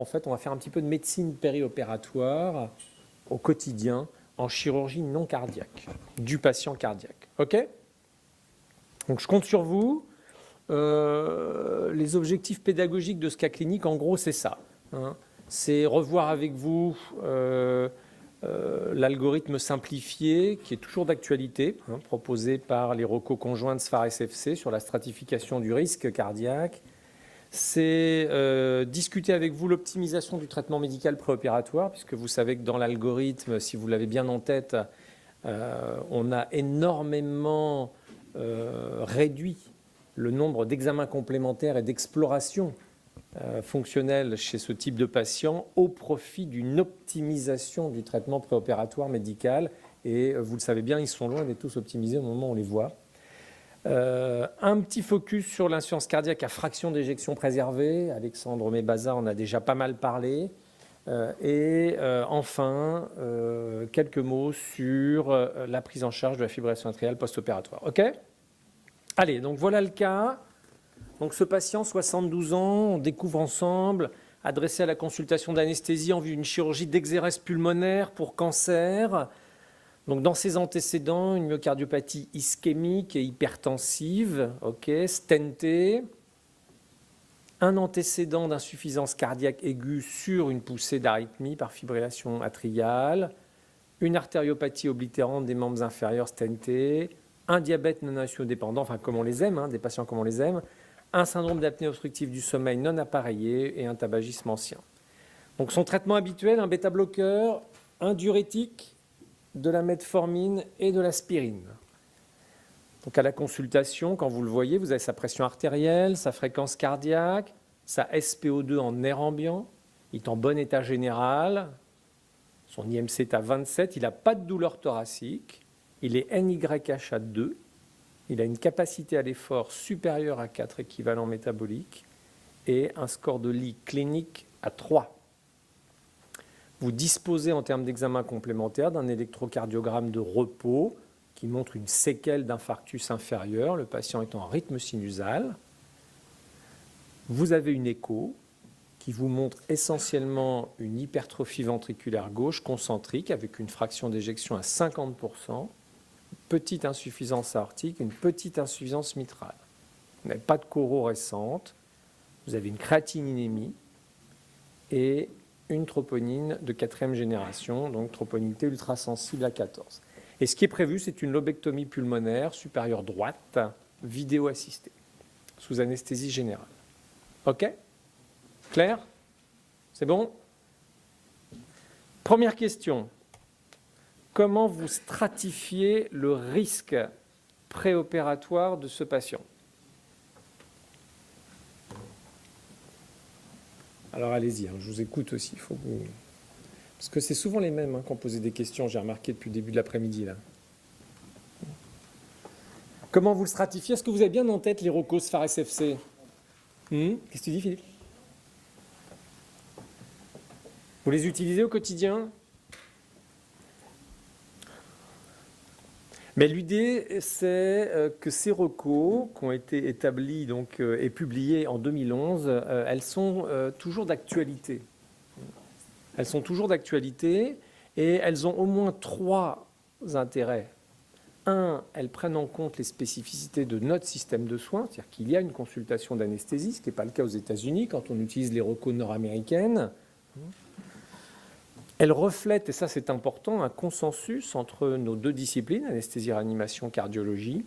En fait, on va faire un petit peu de médecine périopératoire au quotidien en chirurgie non cardiaque, du patient cardiaque. OK? Donc je compte sur vous. Les objectifs pédagogiques de ce cas clinique, en gros, c'est ça. Hein. C'est revoir avec vous l'algorithme simplifié qui est toujours d'actualité, hein, proposé par les recos conjoints de SFAR SFC sur la stratification du risque cardiaque. C'est discuter avec vous l'optimisation du traitement médical préopératoire, puisque vous savez que dans l'algorithme, si vous l'avez bien en tête, on a énormément réduit le nombre d'examens complémentaires et d'explorations fonctionnelles chez ce type de patient au profit d'une optimisation du traitement préopératoire médical. Et vous le savez bien, ils sont loin d'être tous optimisés au moment où on les voit. Un petit focus sur l'insuffisance cardiaque à fraction d'éjection préservée. Alexandre Mébaza en a déjà pas mal parlé. Enfin, quelques mots sur la prise en charge de la fibrillation atriale post-opératoire. OK ? Allez, donc voilà le cas. Donc ce patient, 72 ans, on découvre ensemble, adressé à la consultation d'anesthésie en vue d'une chirurgie d'exérèse pulmonaire pour cancer. Donc dans ses antécédents, une myocardiopathie ischémique et hypertensive, OK, stentée. Un antécédent d'insuffisance cardiaque aiguë sur une poussée d'arythmie par fibrillation atriale. Une artériopathie oblitérante des membres inférieurs stentée. Un diabète non insulino-dépendant, enfin comme on les aime, hein, des patients comme on les aime, un syndrome d'apnée obstructive du sommeil non appareillé et un tabagisme ancien. Donc son traitement habituel, un bêta-bloqueur, un diurétique, de la metformine et de l'aspirine. Donc à la consultation, quand vous le voyez, vous avez sa pression artérielle, sa fréquence cardiaque, sa SpO2 en air ambiant, il est en bon état général, son IMC est à 27, il n'a pas de douleur thoracique. Il est NYH à 2, il a une capacité à l'effort supérieure à 4 équivalents métaboliques et un score de Lee clinique à 3. Vous disposez en termes d'examen complémentaire d'un électrocardiogramme de repos qui montre une séquelle d'infarctus inférieur, le patient est en rythme sinusal. Vous avez une écho qui vous montre essentiellement une hypertrophie ventriculaire gauche concentrique avec une fraction d'éjection à 50%. Petite insuffisance aortique, une petite insuffisance mitrale. Vous n'avez pas de choro récente, vous avez une créatininémie et une troponine de 4e génération, donc troponine T ultrasensible à 14. Et ce qui est prévu, c'est une lobectomie pulmonaire supérieure droite, vidéo assistée, sous anesthésie générale. OK ? Clair ? C'est bon ? Première question. Comment vous stratifiez le risque préopératoire de ce patient? Alors allez-y, hein, je vous écoute aussi. Faut que vous... Parce que c'est souvent les mêmes qui ont posé des questions, j'ai remarqué depuis le début de l'après-midi. Là. Comment vous le stratifiez? Est-ce que vous avez bien en tête les recos SFAR SFC? Qu'est-ce que tu dis, Philippe? Vous les utilisez au quotidien? Mais l'idée, c'est que ces recos qui ont été établis donc, et publiés en 2011, elles sont toujours d'actualité. Elles sont toujours d'actualité et elles ont au moins 3 intérêts. Un, elles prennent en compte les spécificités de notre système de soins, c'est-à-dire qu'il y a une consultation d'anesthésie, ce qui n'est pas le cas aux États-Unis quand on utilise les recos nord-américaines. Elle reflète, et ça c'est important, un consensus entre nos 2 disciplines, anesthésie-réanimation, cardiologie.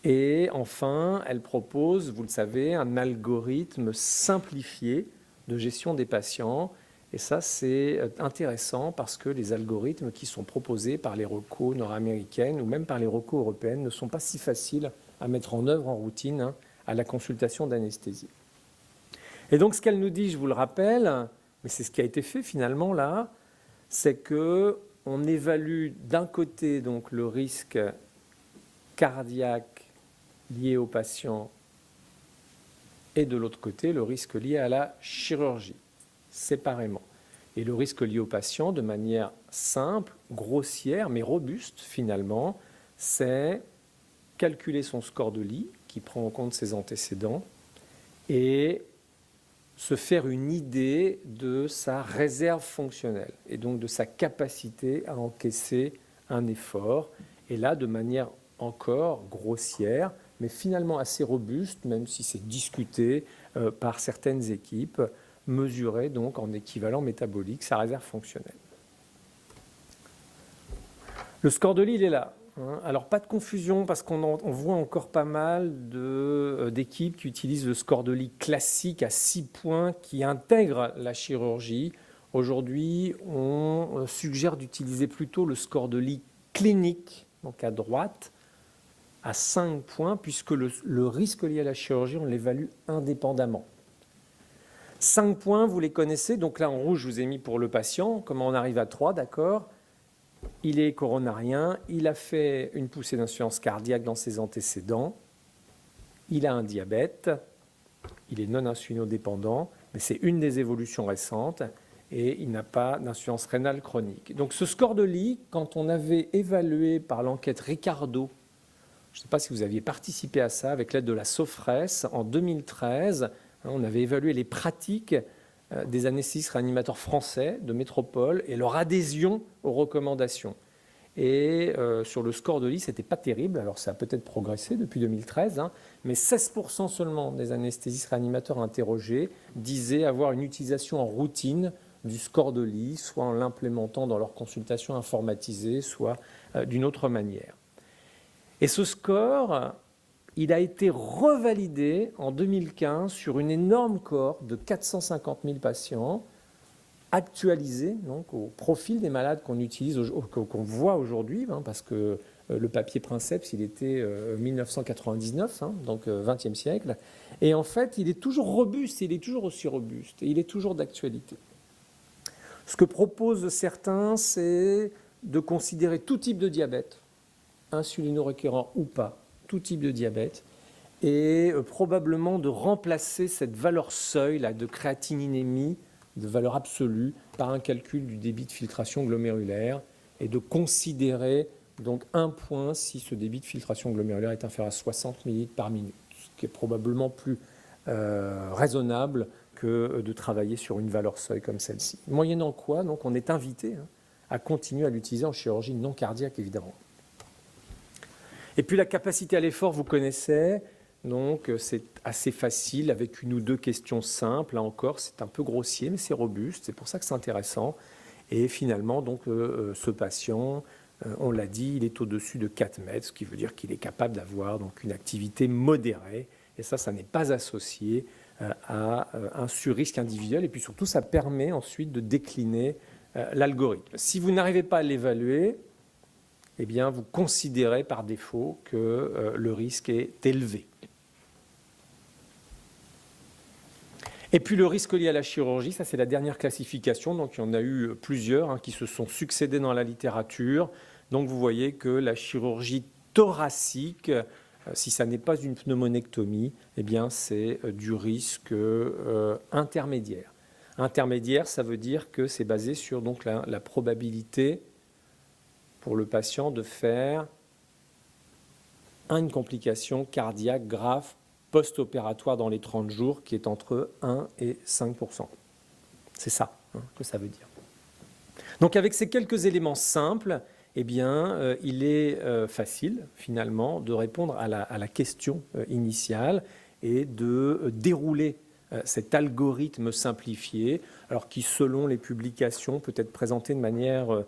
Et enfin, elle propose, vous le savez, un algorithme simplifié de gestion des patients. Et ça c'est intéressant parce que les algorithmes qui sont proposés par les recos nord-américaines ou même par les recos européennes ne sont pas si faciles à mettre en œuvre en routine à la consultation d'anesthésie. Et donc ce qu'elle nous dit, je vous le rappelle, mais c'est ce qui a été fait finalement là, c'est qu'on évalue d'un côté donc, le risque cardiaque lié au patient et de l'autre côté le risque lié à la chirurgie, séparément. Et le risque lié au patient, de manière simple, grossière, mais robuste finalement, c'est calculer son score de Lee, qui prend en compte ses antécédents, et se faire une idée de sa réserve fonctionnelle et donc de sa capacité à encaisser un effort. Et là, de manière encore grossière, mais finalement assez robuste, même si c'est discuté par certaines équipes, mesurer donc en équivalent métabolique sa réserve fonctionnelle. Le score de Lee, il est là. Alors, pas de confusion, parce qu'on voit encore pas mal d'équipes qui utilisent le score de Lee classique à 6 points, qui intègre la chirurgie. Aujourd'hui, on suggère d'utiliser plutôt le score de Lee clinique, donc à droite, à 5 points, puisque le risque lié à la chirurgie, on l'évalue indépendamment. 5 points, vous les connaissez, donc là en rouge, je vous ai mis pour le patient, comment on arrive à 3, d'accord ? Il est coronarien, il a fait une poussée d'insuffisance cardiaque dans ses antécédents, il a un diabète, il est non insulinodépendant, mais c'est une des évolutions récentes, et il n'a pas d'insuffisance rénale chronique. Donc ce score de Lee, quand on avait évalué par l'enquête Ricardo, je ne sais pas si vous aviez participé à ça, avec l'aide de la Sofres, en 2013, on avait évalué les pratiques des anesthésistes réanimateurs français de métropole et leur adhésion aux recommandations. Et sur le score de Lee, ce n'était pas terrible, alors ça a peut-être progressé depuis 2013, mais 16% seulement des anesthésistes réanimateurs interrogés disaient avoir une utilisation en routine du score de Lee, soit en l'implémentant dans leur consultation informatisée, soit d'une autre manière. Et ce score, il a été revalidé en 2015 sur une énorme cohorte de 450 000 patients, actualisé donc, au profil des malades qu'on utilise, qu'on voit aujourd'hui, parce que le papier Princeps, il était 1999, donc 20e siècle. Et en fait, il est toujours robuste, il est toujours aussi robuste, et il est toujours d'actualité. Ce que proposent certains, c'est de considérer tout type de diabète, insulino-requérant ou pas, tout type de diabète, et probablement de remplacer cette valeur seuil là, de créatininémie, de valeur absolue, par un calcul du débit de filtration glomérulaire, et de considérer donc 1 point si ce débit de filtration glomérulaire est inférieur à 60 ml par minute, ce qui est probablement plus raisonnable que de travailler sur une valeur seuil comme celle-ci. Moyennant quoi, donc, on est invité à continuer à l'utiliser en chirurgie non cardiaque, évidemment. Et puis la capacité à l'effort, vous connaissez, donc c'est assez facile avec une ou deux questions simples. Là encore, c'est un peu grossier, mais c'est robuste, c'est pour ça que c'est intéressant. Et finalement, donc, ce patient, on l'a dit, il est au-dessus de 4 mètres, ce qui veut dire qu'il est capable d'avoir donc, une activité modérée. Et ça n'est pas associé à un surrisque individuel. Et puis surtout, ça permet ensuite de décliner l'algorithme. Si vous n'arrivez pas à l'évaluer, eh bien, vous considérez par défaut que le risque est élevé. Et puis le risque lié à la chirurgie, ça c'est la dernière classification, donc il y en a eu plusieurs qui se sont succédés dans la littérature. Donc vous voyez que la chirurgie thoracique, si ça n'est pas une pneumonectomie, eh bien c'est du risque intermédiaire. Intermédiaire, ça veut dire que c'est basé sur donc, la probabilité pour le patient de faire une complication cardiaque grave post-opératoire dans les 30 jours qui est entre 1 et 5%. C'est ça que ça veut dire. Donc avec ces quelques éléments simples, eh bien, il est facile finalement de répondre à la question initiale et de dérouler cet algorithme simplifié, alors qui selon les publications peut être présenté de manière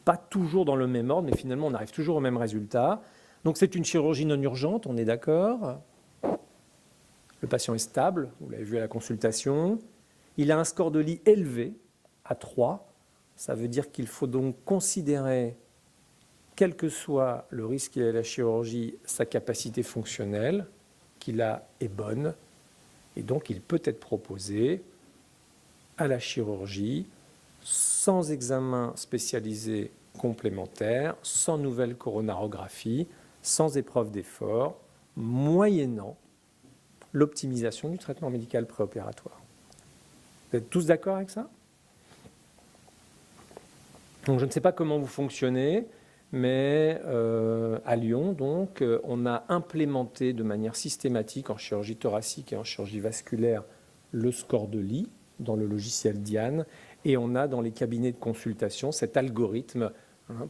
pas toujours dans le même ordre, mais finalement on arrive toujours au même résultat. Donc c'est une chirurgie non urgente, on est d'accord. Le patient est stable, vous l'avez vu à la consultation. Il a un score de Lee élevé, à 3. Ça veut dire qu'il faut donc considérer, quel que soit le risque lié à la chirurgie, sa capacité fonctionnelle, qu'il a est bonne. Et donc il peut être proposé à la chirurgie sans examen spécialisé complémentaire, sans nouvelle coronarographie, sans épreuve d'effort, moyennant l'optimisation du traitement médical préopératoire. Vous êtes tous d'accord avec ça ? Donc, je ne sais pas comment vous fonctionnez, mais à Lyon, donc, on a implémenté de manière systématique en chirurgie thoracique et en chirurgie vasculaire le score de lit dans le logiciel Diane, et on a dans les cabinets de consultation cet algorithme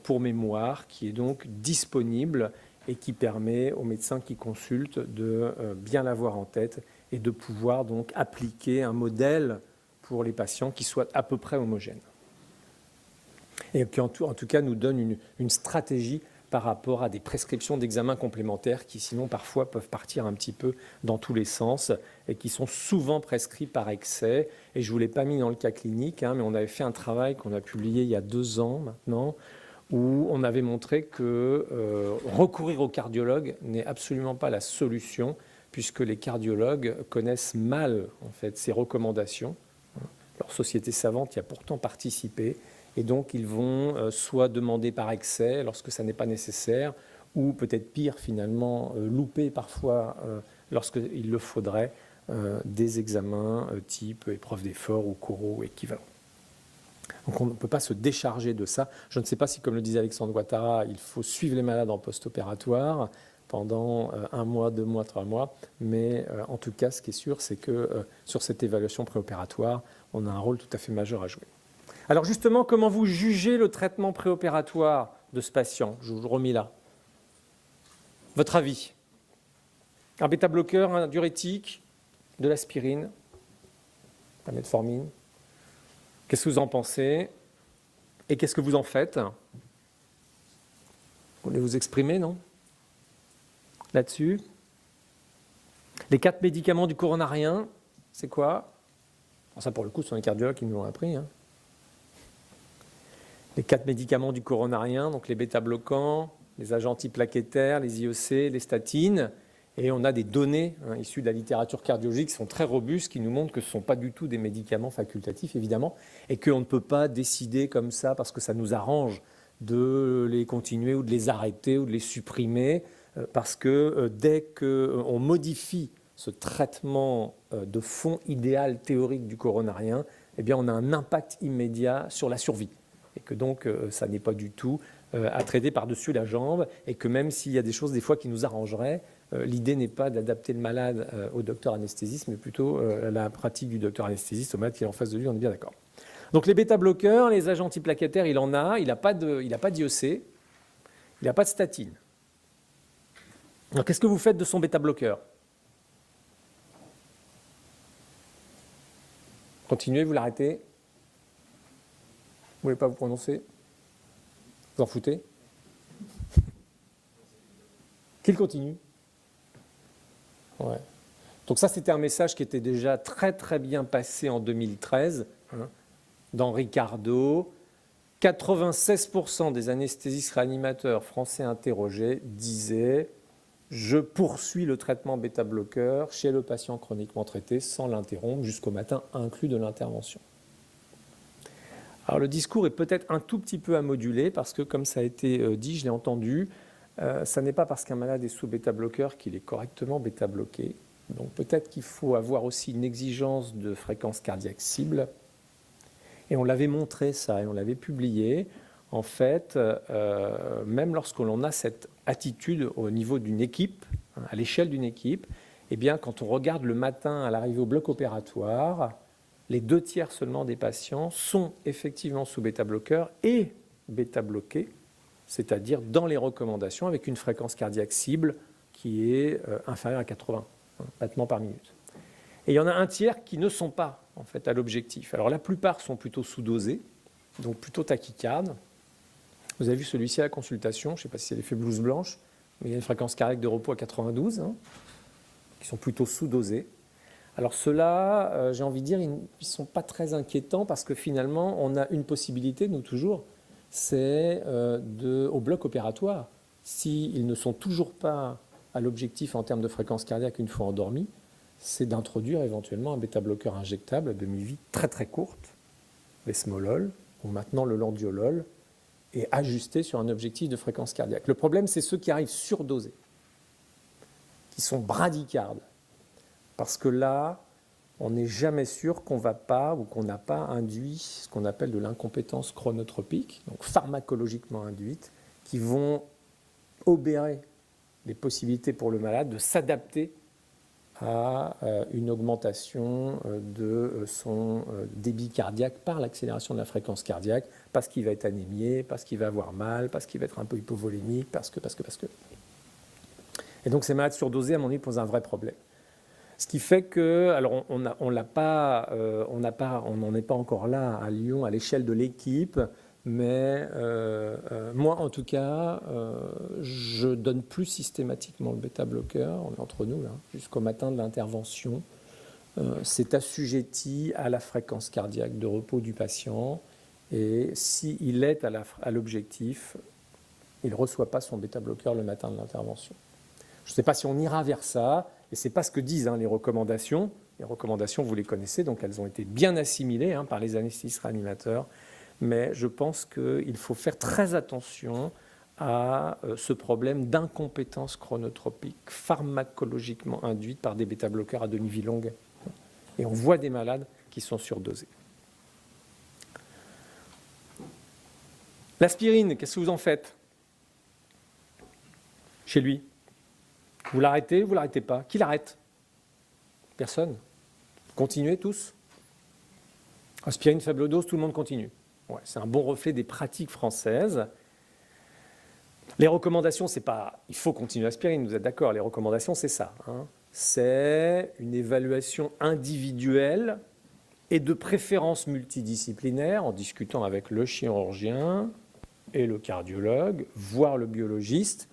pour mémoire qui est donc disponible et qui permet aux médecins qui consultent de bien l'avoir en tête et de pouvoir donc appliquer un modèle pour les patients qui soit à peu près homogène. Et qui en tout cas nous donne une stratégie par rapport à des prescriptions d'examens complémentaires qui sinon parfois peuvent partir un petit peu dans tous les sens et qui sont souvent prescrits par excès. Et je ne vous l'ai pas mis dans le cas clinique, mais on avait fait un travail qu'on a publié il y a 2 ans maintenant, où on avait montré que recourir au cardiologue n'est absolument pas la solution, puisque les cardiologues connaissent mal en fait, ces recommandations. Leur société savante y a pourtant participé. Et donc, ils vont soit demander par excès lorsque ça n'est pas nécessaire, ou peut-être pire finalement, louper parfois lorsqu'il le faudrait, des examens type épreuve d'effort ou coraux ou équivalent. Donc on ne peut pas se décharger de ça. Je ne sais pas si, comme le disait Alexandre Ouattara, il faut suivre les malades en post-opératoire pendant 1 mois, 2 mois, 3 mois, mais en tout cas, ce qui est sûr, c'est que sur cette évaluation préopératoire, on a un rôle tout à fait majeur à jouer. Alors justement, comment vous jugez le traitement préopératoire de ce patient? Je vous le remets là. Votre avis? Un bêta-bloqueur, un diurétique, de l'aspirine, la metformine. Qu'est-ce que vous en pensez? Et qu'est-ce que vous en faites? Vous voulez vous exprimer, non? Là-dessus? Les 4 médicaments du coronarien, c'est quoi? Alors ça, pour le coup, ce sont les cardiologues qui nous l'ont appris. Les 4 médicaments du coronarien, donc les bêta-bloquants, les agents antiplaquettaires, les IEC, les statines. Et on a des données issues de la littérature cardiologique qui sont très robustes, qui nous montrent que ce ne sont pas du tout des médicaments facultatifs, évidemment, et qu'on ne peut pas décider comme ça parce que ça nous arrange de les continuer ou de les arrêter ou de les supprimer, parce que dès qu'on modifie ce traitement de fond idéal théorique du coronarien, eh bien on a un impact immédiat sur la survie. Et que donc ça n'est pas du tout à traiter par-dessus la jambe, et que même s'il y a des choses des fois qui nous arrangeraient, l'idée n'est pas d'adapter le malade au docteur anesthésiste, mais plutôt la pratique du docteur anesthésiste au malade qui est en face de lui, on est bien d'accord. Donc les bêta-bloqueurs, les agents antiplaquettaires, il en a, il n'a pas d'IEC, il n'a pas de statine. Alors qu'est-ce que vous faites de son bêta-bloqueur? Continuez, vous l'arrêtez? Vous ne voulez pas vous prononcer? Vous en foutez? Qu'il continue? Ouais. Donc ça, c'était un message qui était déjà très très bien passé en 2013 dans Ricardo. 96% des anesthésistes réanimateurs français interrogés disaient « Je poursuis le traitement bêta-bloqueur chez le patient chroniquement traité sans l'interrompre jusqu'au matin inclus de l'intervention ». Alors le discours est peut-être un tout petit peu à moduler parce que, comme ça a été dit, je l'ai entendu, ça n'est pas parce qu'un malade est sous bêta-bloqueur qu'il est correctement bêta-bloqué. Donc peut-être qu'il faut avoir aussi une exigence de fréquence cardiaque cible. Et on l'avait montré ça et on l'avait publié. En fait, même lorsque l'on a cette attitude au niveau d'une équipe, à l'échelle d'une équipe, eh bien, quand on regarde le matin à l'arrivée au bloc opératoire, les 2 tiers seulement des patients sont effectivement sous bêta-bloqueur et bêta-bloqués, c'est-à-dire dans les recommandations avec une fréquence cardiaque cible qui est inférieure à 80 battements par minute. Et il y en a 1 tiers qui ne sont pas en fait, à l'objectif. Alors la plupart sont plutôt sous-dosés, donc plutôt tachycardes. Vous avez vu celui-ci à la consultation, je ne sais pas si c'est l'effet blouse blanche, mais il y a une fréquence cardiaque de repos à 92, qui sont plutôt sous-dosés. Alors ceux-là, j'ai envie de dire, ils ne sont pas très inquiétants parce que finalement, on a une possibilité, nous toujours, c'est au bloc opératoire, s'ils ne sont toujours pas à l'objectif en termes de fréquence cardiaque une fois endormis, c'est d'introduire éventuellement un bêta-bloqueur injectable à demi-vie très très courte, l'esmolol, ou maintenant le landiolol, et ajusté sur un objectif de fréquence cardiaque. Le problème, c'est ceux qui arrivent surdosés, qui sont bradycardes. Parce que là, on n'est jamais sûr qu'on va pas ou qu'on n'a pas induit ce qu'on appelle de l'incompétence chronotropique, donc pharmacologiquement induite, qui vont obérer les possibilités pour le malade de s'adapter à une augmentation de son débit cardiaque par l'accélération de la fréquence cardiaque, parce qu'il va être anémié, parce qu'il va avoir mal, parce qu'il va être un peu hypovolémique, parce que. Et donc ces malades surdosés, à mon avis, posent un vrai problème. Ce qui fait que, alors on n'en est pas encore là à Lyon, à l'échelle de l'équipe, mais moi en tout cas, je donne plus systématiquement le bêta-bloqueur, on est entre nous là, jusqu'au matin de l'intervention. C'est assujetti à la fréquence cardiaque de repos du patient, et s'il est à l'objectif, il ne reçoit pas son bêta-bloqueur le matin de l'intervention. Je ne sais pas si on ira vers ça, et ce n'est pas ce que disent les recommandations. Les recommandations, vous les connaissez, donc elles ont été bien assimilées par les anesthésistes réanimateurs. Mais je pense qu'il faut faire très attention à ce problème d'incompétence chronotropique pharmacologiquement induite par des bêta-bloqueurs à demi-vie longue. Et on voit des malades qui sont surdosés. L'aspirine, qu'est-ce que vous en faites chez lui? Vous l'arrêtez ou vous ne l'arrêtez pas? Qui l'arrête? Personne. Continuez tous. Aspirine faible dose, tout le monde continue. Ouais, c'est un bon reflet des pratiques françaises. Les recommandations, c'est pas il faut continuer l'aspirine, vous êtes d'accord? Les recommandations, c'est ça. C'est une évaluation individuelle et de préférence multidisciplinaire en discutant avec le chirurgien et le cardiologue, voire le biologiste,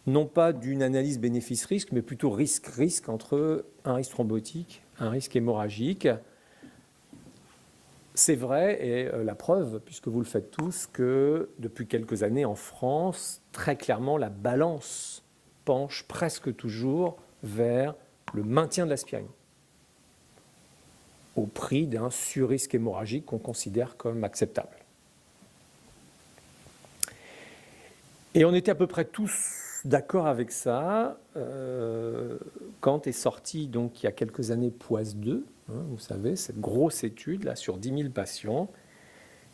non pas d'une analyse bénéfice-risque, mais plutôt risque-risque entre un risque thrombotique, un risque hémorragique. C'est vrai, et la preuve, puisque vous le faites tous, que depuis quelques années en France, très clairement, la balance penche presque toujours vers le maintien de l'aspirine, au prix d'un surrisque hémorragique qu'on considère comme acceptable. Et on était à peu près tous d'accord avec ça quand est sorti, donc il y a quelques années, POISE 2, vous savez, cette grosse étude là sur 10 000 patients.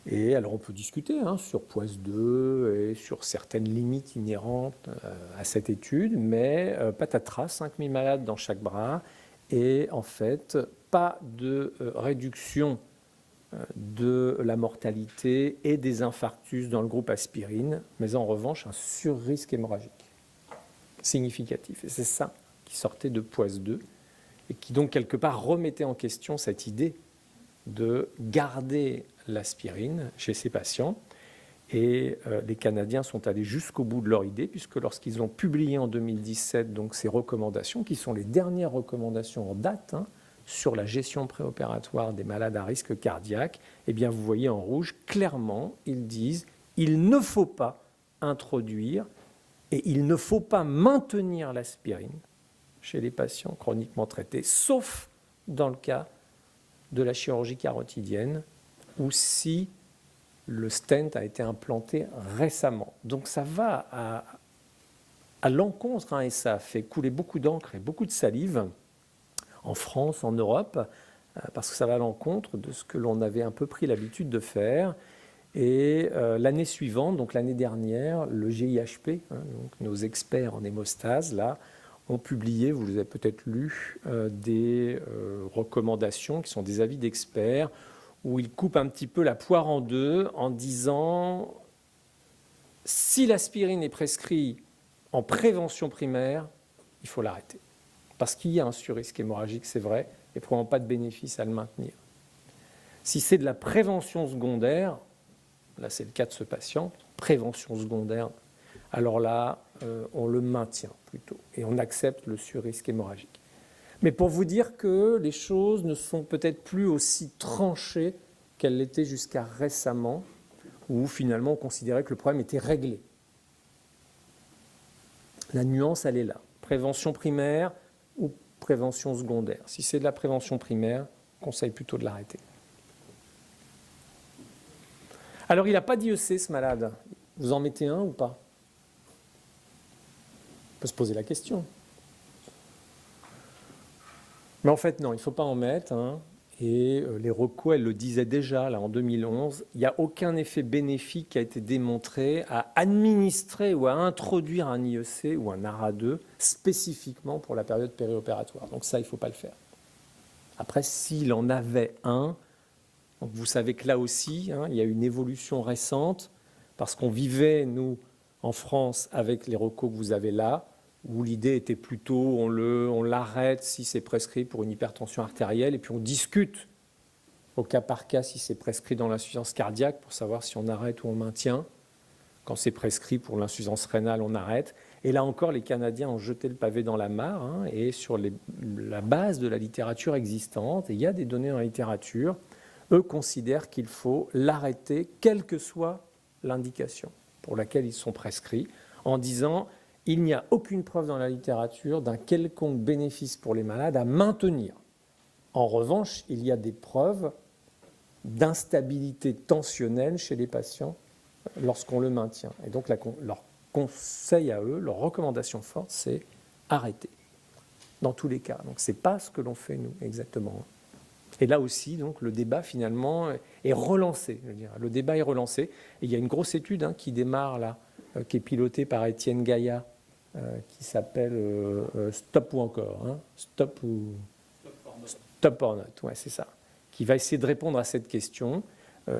Et alors on peut discuter sur POISE 2 et sur certaines limites inhérentes à cette étude, mais patatras, 5 000 malades dans chaque bras, et en fait pas de réduction de la mortalité et des infarctus dans le groupe aspirine, mais en revanche un surrisque hémorragique significatif. Et c'est ça qui sortait de POISE 2 et qui donc quelque part remettait en question cette idée de garder l'aspirine chez ces patients. Et les Canadiens sont allés jusqu'au bout de leur idée, puisque lorsqu'ils ont publié en 2017 donc, ces recommandations, qui sont les dernières recommandations en date sur la gestion préopératoire des malades à risque cardiaque, eh bien vous voyez en rouge, clairement, ils disent il ne faut pas introduire et il ne faut pas maintenir l'aspirine chez les patients chroniquement traités, sauf dans le cas de la chirurgie carotidienne ou si le stent a été implanté récemment. Donc ça va à l'encontre, et ça a fait couler beaucoup d'encre et beaucoup de salive en France, en Europe, parce que ça va à l'encontre de ce que l'on avait un peu pris l'habitude de faire. Et l'année suivante, donc l'année dernière, le GIHP, donc nos experts en hémostase, là, ont publié, vous les avez peut-être lus, des recommandations qui sont des avis d'experts où ils coupent un petit peu la poire en deux en disant si l'aspirine est prescrite en prévention primaire, il faut l'arrêter. Parce qu'il y a un surrisque hémorragique, c'est vrai, et probablement pas de bénéfice à le maintenir. Si c'est de la prévention secondaire, là c'est le cas de ce patient, prévention secondaire, alors là, on le maintient plutôt, et on accepte le surrisque hémorragique. Mais pour vous dire que les choses ne sont peut-être plus aussi tranchées qu'elles l'étaient jusqu'à récemment, où finalement on considérait que le problème était réglé. La nuance, elle est là. Prévention primaire ou prévention secondaire. Si c'est de la prévention primaire, on conseille plutôt de l'arrêter. Alors il n'a pas d'IEC ce malade. Vous en mettez un ou pas? On peut se poser la question. Mais en fait, non, il ne faut pas en mettre. Et les recos, elles le disaient déjà là, en 2011, il n'y a aucun effet bénéfique qui a été démontré à administrer ou à introduire un IEC ou un ARA2 spécifiquement pour la période périopératoire. Donc ça, il ne faut pas le faire. Après, s'il en avait un, donc vous savez que là aussi, il y a une évolution récente, parce qu'on vivait, nous, en France, avec les recos que vous avez là, où l'idée était plutôt on l'arrête si c'est prescrit pour une hypertension artérielle, et puis on discute au cas par cas si c'est prescrit dans l'insuffisance cardiaque pour savoir si on arrête ou on maintient. Quand c'est prescrit pour l'insuffisance rénale, on arrête. Et là encore, les Canadiens ont jeté le pavé dans la mare, et sur la base de la littérature existante, et il y a des données dans la littérature, eux considèrent qu'il faut l'arrêter, quelle que soit l'indication pour laquelle ils sont prescrits, en disant il n'y a aucune preuve dans la littérature d'un quelconque bénéfice pour les malades à maintenir. En revanche, il y a des preuves d'instabilité tensionnelle chez les patients lorsqu'on le maintient. Et donc leur conseil à eux, leur recommandation forte, c'est arrêter, dans tous les cas. Donc ce n'est pas ce que l'on fait nous, exactement. Et là aussi, donc, le débat finalement est relancé. Je veux dire. Le débat est relancé. Et il y a une grosse étude qui démarre là, qui est pilotée par Étienne Gaillat, qui s'appelle Stop ou encore, Stop or not, ouais, c'est ça, qui va essayer de répondre à cette question,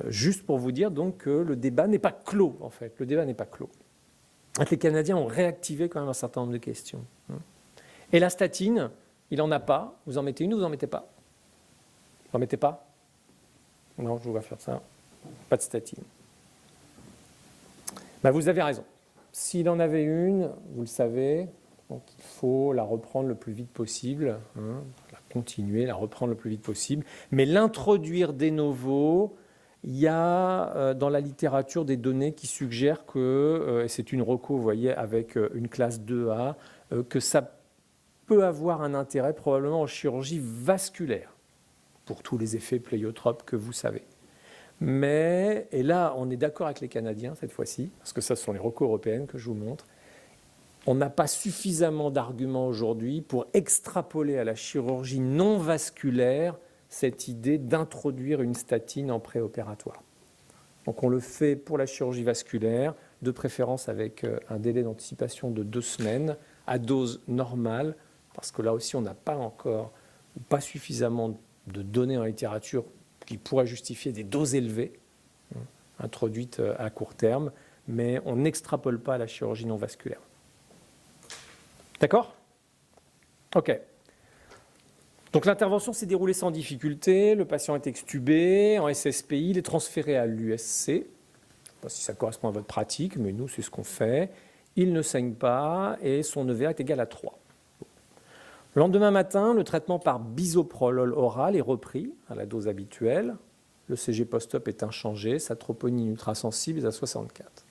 juste pour vous dire donc que le débat n'est pas clos, en fait. Le débat n'est pas clos. Les Canadiens ont réactivé quand même un certain nombre de questions. Et la statine, il n'en a pas. Vous en mettez une ou vous n'en mettez pas? Vous n'en mettez pas? Non, je vais faire ça. Pas de statine. Ben, vous avez raison. S'il en avait une, vous le savez, donc il faut la reprendre le plus vite possible, la continuer, la reprendre le plus vite possible. Mais l'introduire de novo, il y a dans la littérature des données qui suggèrent que, et c'est une reco, vous voyez, avec une classe 2A, que ça peut avoir un intérêt probablement en chirurgie vasculaire, pour tous les effets pléiotropes que vous savez. Mais, et là, on est d'accord avec les Canadiens cette fois-ci, parce que ça, ce sont les recos européennes que je vous montre, on n'a pas suffisamment d'arguments aujourd'hui pour extrapoler à la chirurgie non vasculaire cette idée d'introduire une statine en préopératoire. Donc on le fait pour la chirurgie vasculaire, de préférence avec un délai d'anticipation de 2 semaines, à dose normale, parce que là aussi on n'a pas encore, ou pas suffisamment de données en littérature qui pourraient justifier des doses élevées introduites à court terme, mais on n'extrapole pas à la chirurgie non vasculaire. D'accord? Ok. Donc l'intervention s'est déroulée sans difficulté, le patient est extubé, en SSPI, il est transféré à l'USC. Je ne sais pas si ça correspond à votre pratique, mais nous c'est ce qu'on fait. Il ne saigne pas et son EVA est égal à 3. Le lendemain matin, le traitement par bisoprolol oral est repris à la dose habituelle. Le CG post-op est inchangé, sa troponine ultrasensible est à 64.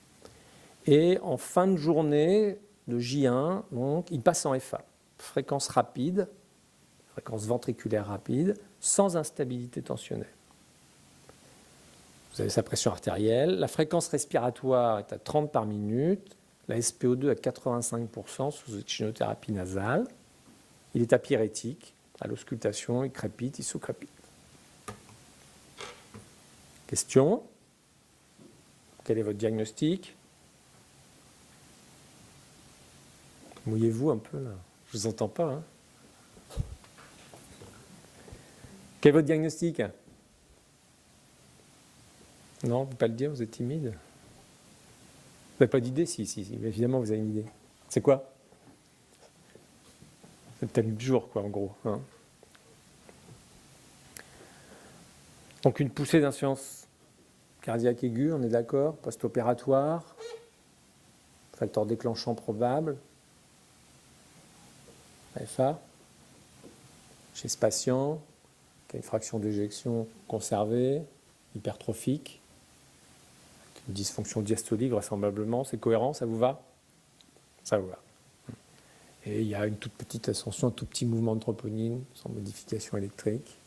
Et en fin de journée de J1, donc, il passe en FA. Fréquence rapide, fréquence ventriculaire rapide, sans instabilité tensionnelle. Vous avez sa pression artérielle, la fréquence respiratoire est à 30 par minute, la SPO2 à 85% sous échinothérapie nasale. Il est apyrétique, à l'auscultation, il crépite, il sous-crépite. Question? Quel est votre diagnostic? Mouillez-vous un peu là, je ne vous entends pas. Quel est votre diagnostic? Non, vous ne pouvez pas le dire, vous êtes timide. Vous n'avez pas d'idée? Si, évidemment vous avez une idée. C'est quoi? C'est le thème du jour, quoi, en gros. Donc une poussée d'insuffisance cardiaque aiguë, on est d'accord, post-opératoire, facteur déclenchant probable, AFA, chez ce patient, qui a une fraction d'éjection conservée, hypertrophique, une dysfonction diastolique vraisemblablement, c'est cohérent, ça vous va? Ça vous va. Et il y a une toute petite ascension, un tout petit mouvement de troponine sans modification électrique.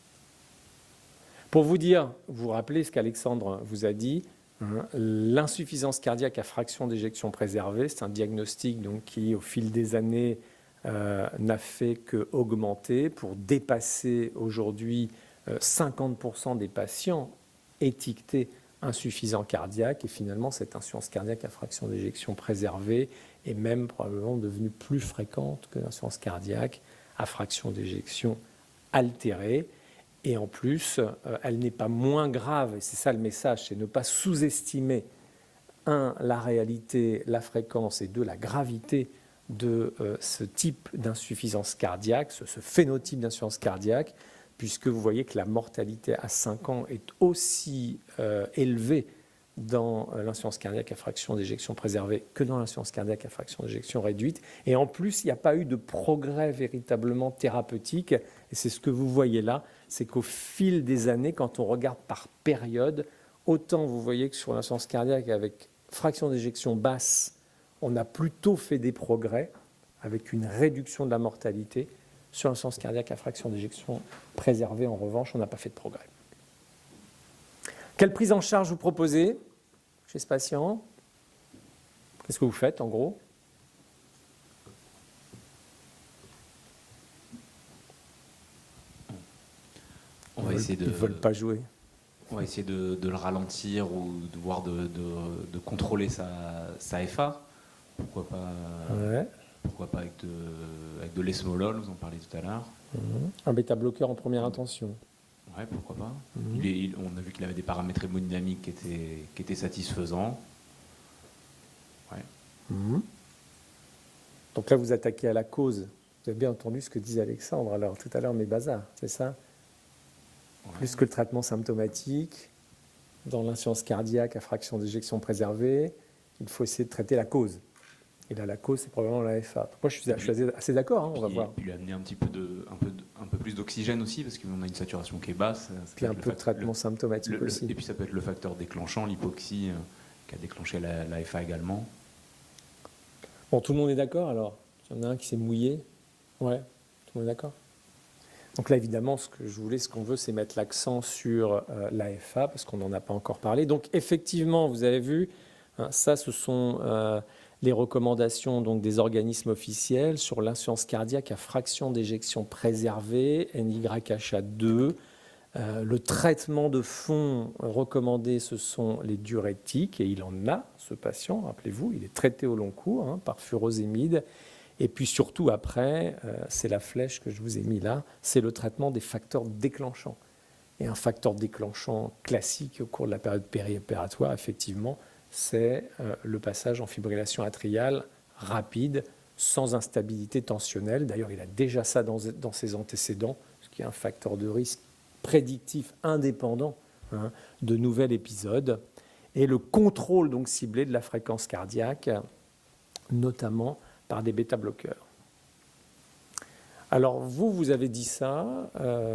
Pour vous dire, vous vous rappelez ce qu'Alexandre vous a dit, l'insuffisance cardiaque à fraction d'éjection préservée, c'est un diagnostic donc, qui, au fil des années, n'a fait qu'augmenter pour dépasser aujourd'hui 50% des patients étiquetés insuffisants cardiaques, et finalement cette insuffisance cardiaque à fraction d'éjection préservée est même probablement devenue plus fréquente que l'insuffisance cardiaque à fraction d'éjection altérée. Et en plus, elle n'est pas moins grave, et c'est ça le message, c'est ne pas sous-estimer, un, la réalité, la fréquence, et deux, la gravité de ce type d'insuffisance cardiaque, ce phénotype d'insuffisance cardiaque, puisque vous voyez que la mortalité à 5 ans est aussi élevée dans l'insuffisance cardiaque à fraction d'éjection préservée que dans l'insuffisance cardiaque à fraction d'éjection réduite. Et en plus, il n'y a pas eu de progrès véritablement thérapeutique. Et c'est ce que vous voyez là, c'est qu'au fil des années, quand on regarde par période, autant vous voyez que sur l'insuffisance cardiaque avec fraction d'éjection basse, on a plutôt fait des progrès avec une réduction de la mortalité. Sur l'insuffisance cardiaque à fraction d'éjection préservée, en revanche, on n'a pas fait de progrès. Quelle prise en charge vous proposez chez ce patient? Qu'est-ce que vous faites en gros? On va essayer Ils ne veulent pas jouer. On va essayer de le ralentir ou de voir de contrôler sa FA. Pourquoi pas avec de l'esmolol, vous en parlez tout à l'heure. Un bêta-bloqueur en première intention. Ouais, pourquoi pas. On a vu qu'il avait des paramètres hémodynamiques qui étaient satisfaisants. Ouais. Donc là, vous attaquez à la cause. Vous avez bien entendu ce que disait Alexandre alors tout à l'heure, mes bazars, c'est ça? Ouais. Plus que le traitement symptomatique, dans l'insuffisance cardiaque à fraction d'éjection préservée, il faut essayer de traiter la cause. Et là, la cause, c'est probablement la FA. Moi, je suis assez d'accord, hein, on va voir. Puis lui amener un peu plus d'oxygène aussi, parce qu'on a une saturation qui est basse. Puis un peu de traitement symptomatique aussi. Et puis ça peut être le facteur déclenchant, l'hypoxie, qui a déclenché la FA également. Bon, tout le monde est d'accord alors? Il y en a un qui s'est mouillé? Ouais, tout le monde est d'accord? Donc là, évidemment, ce qu'on veut, c'est mettre l'accent sur l'AFA, parce qu'on n'en a pas encore parlé. Donc effectivement, vous avez vu, hein, ça, ce sont les recommandations donc, des organismes officiels sur l'insuffisance cardiaque à fraction d'éjection préservée, NYHA2. Le traitement de fond recommandé, ce sont les diurétiques, et il en a, ce patient, rappelez-vous, il est traité au long cours hein, par furosémide. Et puis surtout après, c'est la flèche que je vous ai mis là, c'est le traitement des facteurs déclenchants. Et un facteur déclenchant classique au cours de la période périopératoire, effectivement, c'est le passage en fibrillation atriale rapide, sans instabilité tensionnelle. D'ailleurs, il a déjà ça dans ses antécédents, ce qui est un facteur de risque prédictif indépendant hein, de nouvel épisode. Et le contrôle donc ciblé de la fréquence cardiaque, notamment par des bêta-bloqueurs. Alors, vous avez dit ça,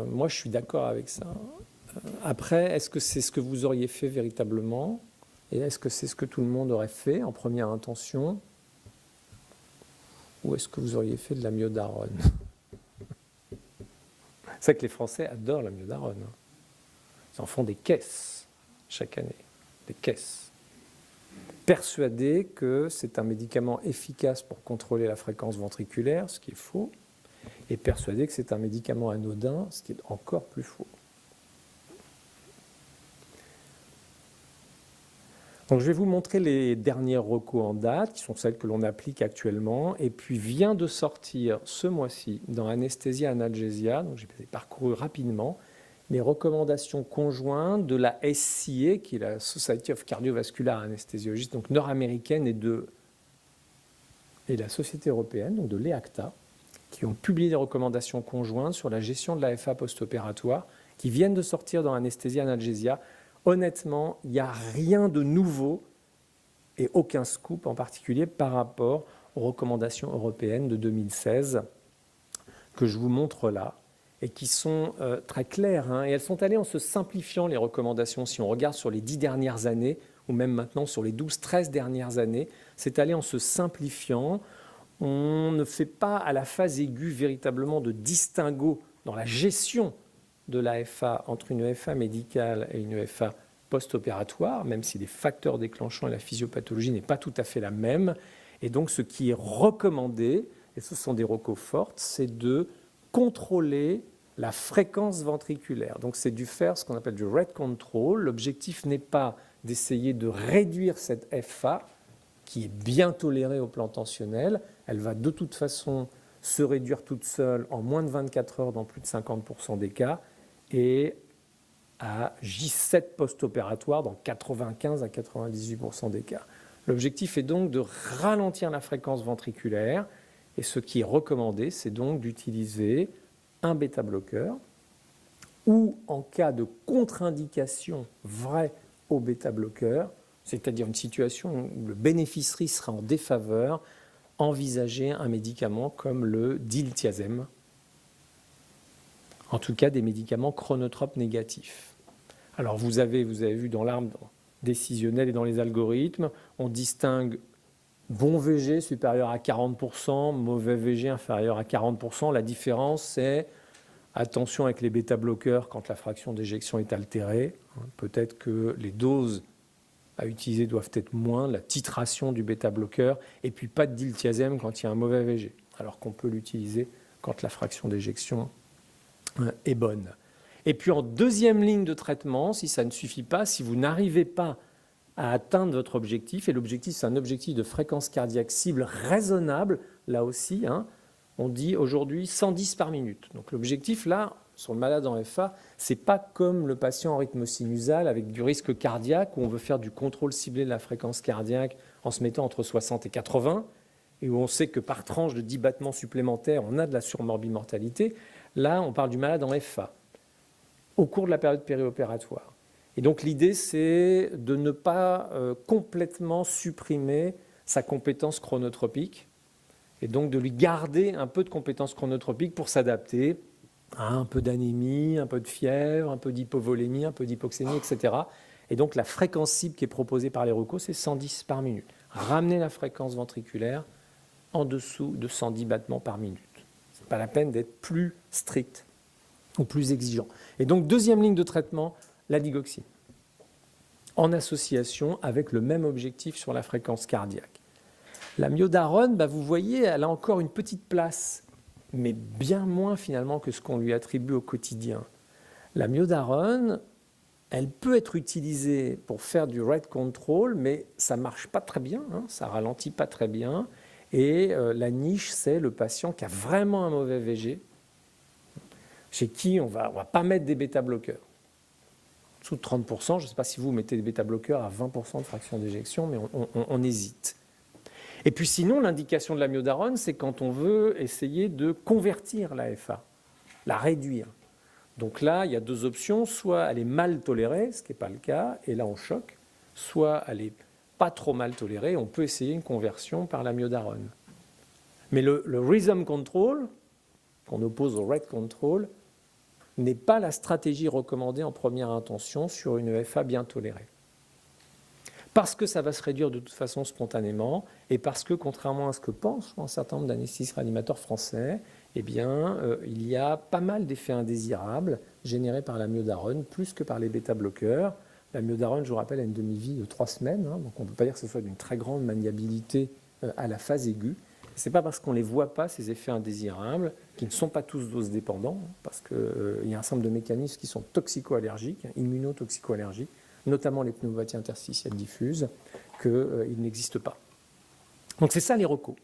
moi je suis d'accord avec ça. Après, est-ce que c'est ce que vous auriez fait véritablement? Et est-ce que c'est ce que tout le monde aurait fait en première intention? Ou est-ce que vous auriez fait de la myodarone? C'est vrai que les Français adorent la myodarone. Ils en font des caisses chaque année, des caisses. Persuadés que c'est un médicament efficace pour contrôler la fréquence ventriculaire, ce qui est faux, et persuadés que c'est un médicament anodin, ce qui est encore plus faux. Donc, je vais vous montrer les dernières recos en date, qui sont celles que l'on applique actuellement, et puis vient de sortir ce mois-ci dans Anesthesia Analgesia, donc j'ai parcouru rapidement, les recommandations conjointes de la SCA, qui est la Society of Cardiovascular Anesthesiologists, donc nord-américaine, et la Société européenne, donc de l'EACTA, qui ont publié des recommandations conjointes sur la gestion de la FA post-opératoire, qui viennent de sortir dans Anesthesia Analgesia. Honnêtement, il n'y a rien de nouveau et aucun scoop en particulier par rapport aux recommandations européennes de 2016 que je vous montre là et qui sont très claires. Hein, et elles sont allées en se simplifiant, les recommandations. Si on regarde sur les 10 dernières années, ou même maintenant sur les 12-13 dernières années, c'est allé en se simplifiant. On ne fait pas à la phase aiguë véritablement de distinguo dans la gestion de l'AFA entre une EFA médicale et une EFA post-opératoire, même si les facteurs déclenchants et la physiopathologie n'est pas tout à fait la même. Et donc ce qui est recommandé, et ce sont des recos fortes, c'est de contrôler la fréquence ventriculaire. Donc c'est du faire ce qu'on appelle du rate control. L'objectif n'est pas d'essayer de réduire cette FA, qui est bien tolérée au plan tensionnel. Elle va de toute façon se réduire toute seule en moins de 24 heures dans plus de 50% des cas, et à J7 post-opératoire dans 95 à 98% des cas. L'objectif est donc de ralentir la fréquence ventriculaire, et ce qui est recommandé, c'est donc d'utiliser un bêta-bloqueur, ou en cas de contre-indication vraie au bêta-bloqueur, c'est-à-dire une situation où le bénéfice-risque sera en défaveur, envisager un médicament comme le diltiazem, en tout cas des médicaments chronotropes négatifs. Alors vous avez vu dans l'arbre décisionnel et dans les algorithmes, on distingue bon VG supérieur à 40%, mauvais VG inférieur à 40%. La différence, c'est attention avec les bêta-bloqueurs quand la fraction d'éjection est altérée. Peut-être que les doses à utiliser doivent être moins, la titration du bêta-bloqueur, et puis pas de diltiazem quand il y a un mauvais VG, alors qu'on peut l'utiliser quand la fraction d'éjection est bonne. Et puis en deuxième ligne de traitement, si ça ne suffit pas, si vous n'arrivez pas à atteindre votre objectif, et l'objectif c'est un objectif de fréquence cardiaque cible raisonnable, là aussi, on dit aujourd'hui 110 par minute. Donc l'objectif là, sur le malade en FA, ce n'est pas comme le patient en rythme sinusal avec du risque cardiaque où on veut faire du contrôle ciblé de la fréquence cardiaque en se mettant entre 60 et 80 et où on sait que par tranche de 10 battements supplémentaires, on a de la surmorbimortalité. Là, on parle du malade en FA au cours de la période périopératoire. Et donc l'idée, c'est de ne pas complètement supprimer sa compétence chronotropique et donc de lui garder un peu de compétence chronotropique pour s'adapter à un peu d'anémie, un peu de fièvre, un peu d'hypovolémie, un peu d'hypoxémie, etc. Et donc la fréquence cible qui est proposée par les recos, c'est 110 par minute. Ramener la fréquence ventriculaire en dessous de 110 battements par minute. Ce n'est pas la peine d'être plus strict ou plus exigeant. Et donc deuxième ligne de traitement, la digoxine, en association avec le même objectif sur la fréquence cardiaque. La myodarone, vous voyez, elle a encore une petite place, mais bien moins finalement que ce qu'on lui attribue au quotidien. La myodarone, elle peut être utilisée pour faire du rate control, mais ça ne marche pas très bien, ça ralentit pas très bien. Et la niche, c'est le patient qui a vraiment un mauvais VG, chez qui on va pas mettre des bêta-bloqueurs. Sous de 30%, je ne sais pas si vous mettez des bêta-bloqueurs à 20% de fraction d'éjection, mais on hésite. Et puis sinon, l'indication de la myodarone, c'est quand on veut essayer de convertir la FA, la réduire. Donc là, il y a deux options, soit elle est mal tolérée, ce qui n'est pas le cas, et là on choque, soit elle n'est pas trop mal tolérée, on peut essayer une conversion par la myodarone. Mais le rhythm control, qu'on oppose au rate control, n'est pas la stratégie recommandée en première intention sur une FA bien tolérée. Parce que ça va se réduire de toute façon spontanément, et parce que, contrairement à ce que pensent un certain nombre d'anesthésistes réanimateurs français, il y a pas mal d'effets indésirables générés par la myodarone, plus que par les bêta-bloqueurs. La myodarone, je vous rappelle, a une demi-vie de 3 semaines, donc on ne peut pas dire que ce soit d'une très grande maniabilité à la phase aiguë. Ce n'est pas parce qu'on ne les voit pas, ces effets indésirables, qui ne sont pas tous dose-dépendants, parce qu'il y a un certain nombre de mécanismes qui sont toxico-allergiques, immunotoxico-allergiques, notamment les pneumopathies interstitielles diffuses, qu'ils n'existent pas. Donc c'est ça les recos.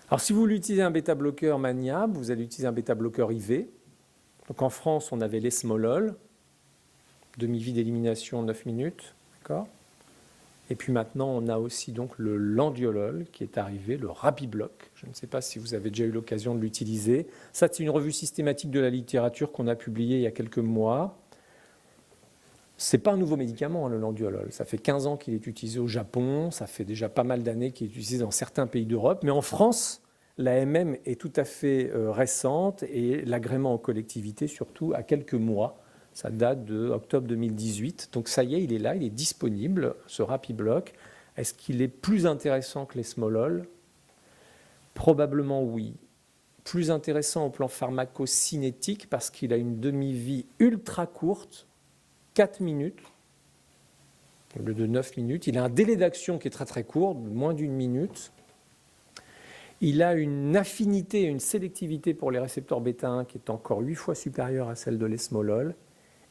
Alors si vous voulez utiliser un bêta-bloqueur maniable, vous allez utiliser un bêta-bloqueur IV. Donc en France, on avait l'esmolol, demi-vie d'élimination 9 minutes, d'accord ? Et puis maintenant, on a aussi donc le landiolol qui est arrivé, le Rapibloc. Je ne sais pas si vous avez déjà eu l'occasion de l'utiliser. Ça, c'est une revue systématique de la littérature qu'on a publiée il y a quelques mois. Ce n'est pas un nouveau médicament, le landiolol. Ça fait 15 ans qu'il est utilisé au Japon, ça fait déjà pas mal d'années qu'il est utilisé dans certains pays d'Europe. Mais en France, l'AMM est tout à fait récente et l'agrément en collectivité, surtout, à quelques mois. Ça date d'octobre 2018. Donc ça y est, il est là, il est disponible, ce Rapibloc. Est-ce qu'il est plus intéressant que l'esmolol ? Probablement oui. Plus intéressant au plan pharmacocinétique parce qu'il a une demi-vie ultra courte, 4 minutes, au lieu de 9 minutes. Il a un délai d'action qui est très très court, de moins d'1 minute. Il a une affinité, une sélectivité pour les récepteurs bêta-1 qui est encore 8 fois supérieure à celle de l'esmolol.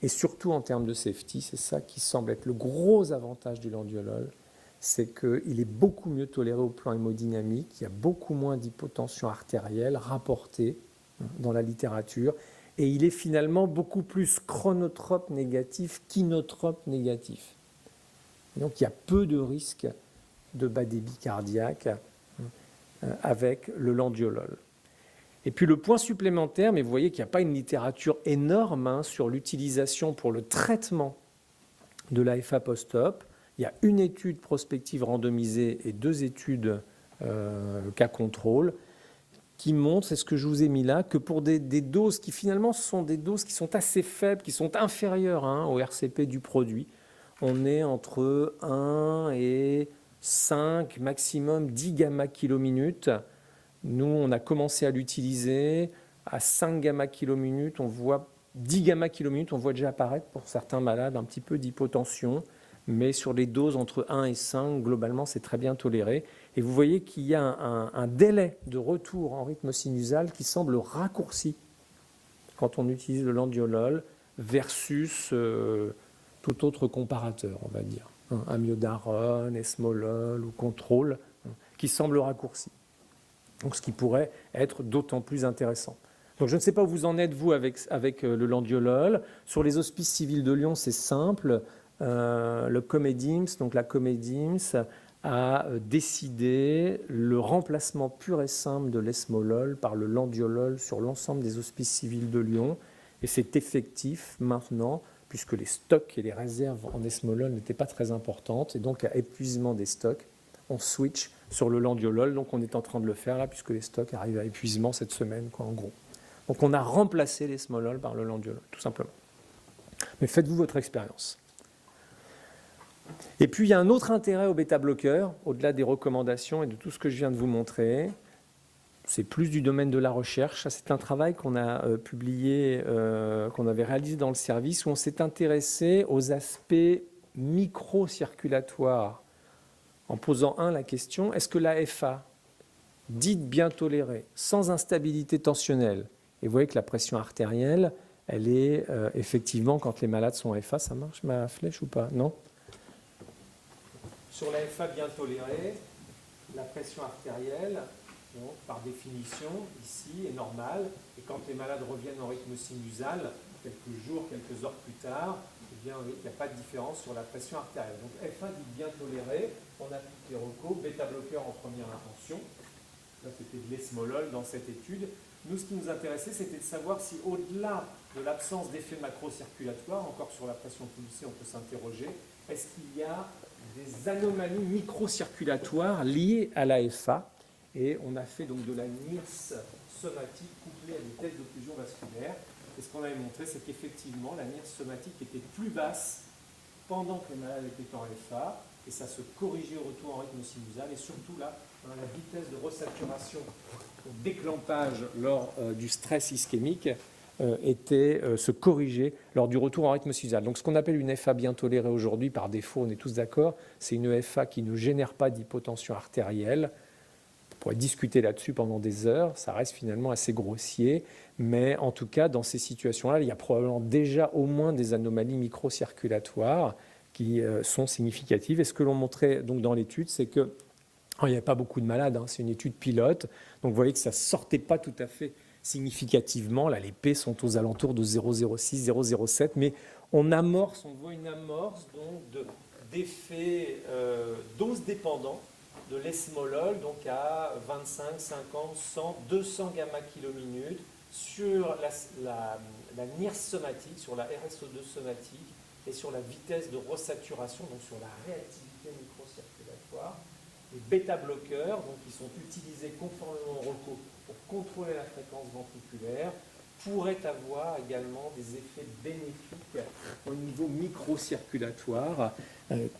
Et surtout en termes de safety, c'est ça qui semble être le gros avantage du landiolol, c'est qu'il est beaucoup mieux toléré au plan hémodynamique, il y a beaucoup moins d'hypotension artérielle rapportée dans la littérature, et il est finalement beaucoup plus chronotrope négatif qu'inotrope négatif. Donc il y a peu de risques de bas débit cardiaque avec le landiolol. Et puis le point supplémentaire, mais vous voyez qu'il n'y a pas une littérature énorme sur l'utilisation pour le traitement de l'AFA post-op. Il y a une étude prospective randomisée et 2 études cas contrôle qui montrent, c'est ce que je vous ai mis là, que pour des doses qui finalement sont des doses qui sont assez faibles, qui sont inférieures au RCP du produit, on est entre 1 et 5, maximum 10 gamma-kilominutes. Nous, on a commencé à l'utiliser à 5 gamma-kilominutes. On voit 10 gamma-kilominutes, on voit déjà apparaître pour certains malades un petit peu d'hypotension. Mais sur les doses entre 1 et 5, globalement, c'est très bien toléré. Et vous voyez qu'il y a un délai de retour en rythme sinusal qui semble raccourci quand on utilise le landiolol versus tout autre comparateur, on va dire. Amiodarone, esmolol ou contrôle, qui semble raccourci. Donc, ce qui pourrait être d'autant plus intéressant. Donc, je ne sais pas où vous en êtes, vous, avec le landiolol. Sur les hospices civils de Lyon, c'est simple. Le Comedims, donc la Comedims, a décidé le remplacement pur et simple de l'esmolol par le landiolol sur l'ensemble des hospices civils de Lyon. Et c'est effectif maintenant, puisque les stocks et les réserves en esmolol n'étaient pas très importantes. Et donc, à épuisement des stocks, on switch sur le landiolol. Donc, on est en train de le faire là, puisque les stocks arrivent à épuisement cette semaine, en gros. Donc, on a remplacé l'esmolol par le landiolol, tout simplement. Mais faites-vous votre expérience. Et puis, il y a un autre intérêt au bêta-bloqueur, au-delà des recommandations et de tout ce que je viens de vous montrer. C'est plus du domaine de la recherche. C'est un travail qu'on a publié, qu'on avait réalisé dans le service, où on s'est intéressé aux aspects microcirculatoires, en posant la question, est-ce que l'AFA, dite bien tolérée, sans instabilité tensionnelle, et vous voyez que la pression artérielle, elle est effectivement, quand les malades sont AFA, ça marche ma flèche ou pas? Non? Sur l'AFA bien tolérée, la pression artérielle, donc, par définition, ici, est normale. Et quand les malades reviennent en rythme sinusal, quelques jours, quelques heures plus tard, eh bien, il n'y a pas de différence sur la pression artérielle. Donc, F1 dit bien toléré, on applique les recos, bêta-bloqueur en première intention. Là, c'était de l'esmolol dans cette étude. Nous, ce qui nous intéressait, c'était de savoir si, au-delà de l'absence d'effet macrocirculatoire, encore sur la pression pulsée, on peut s'interroger, est-ce qu'il y a des anomalies microcirculatoires liées à l'AFA? Et on a fait donc de la NIRS somatique couplée à des tests d'occlusion vasculaire. Et ce qu'on avait montré, c'est qu'effectivement, la NIRS somatique était plus basse pendant que les malades étaient en FA, et ça se corrigeait au retour en rythme sinusal, et surtout là, la vitesse de resaturation au déclampage lors du stress ischémique se corrigeait lors du retour en rythme sinusal. Donc ce qu'on appelle une FA bien tolérée aujourd'hui, par défaut, on est tous d'accord, c'est une FA qui ne génère pas d'hypotension artérielle. On pourrait discuter là-dessus pendant des heures, ça reste finalement assez grossier, mais en tout cas, dans ces situations-là, il y a probablement déjà au moins des anomalies microcirculatoires qui sont significatives. Et ce que l'on montrait donc dans l'étude, c'est que il n'y avait pas beaucoup de malades, c'est une étude pilote, donc vous voyez que ça ne sortait pas tout à fait significativement. Là, les P sont aux alentours de 0,06, 0,07, mais on voit une amorce d'effets dose dépendants de l'esmolol, donc à 25, 50, 100, 200 gamma-kilominutes sur la NIRS somatique, sur la RSO2 somatique et sur la vitesse de resaturation, donc sur la réactivité microcirculatoire. Les bêta-bloqueurs, donc qui sont utilisés conformément au ROCO pour contrôler la fréquence ventriculaire, pourraient avoir également des effets bénéfiques au niveau microcirculatoire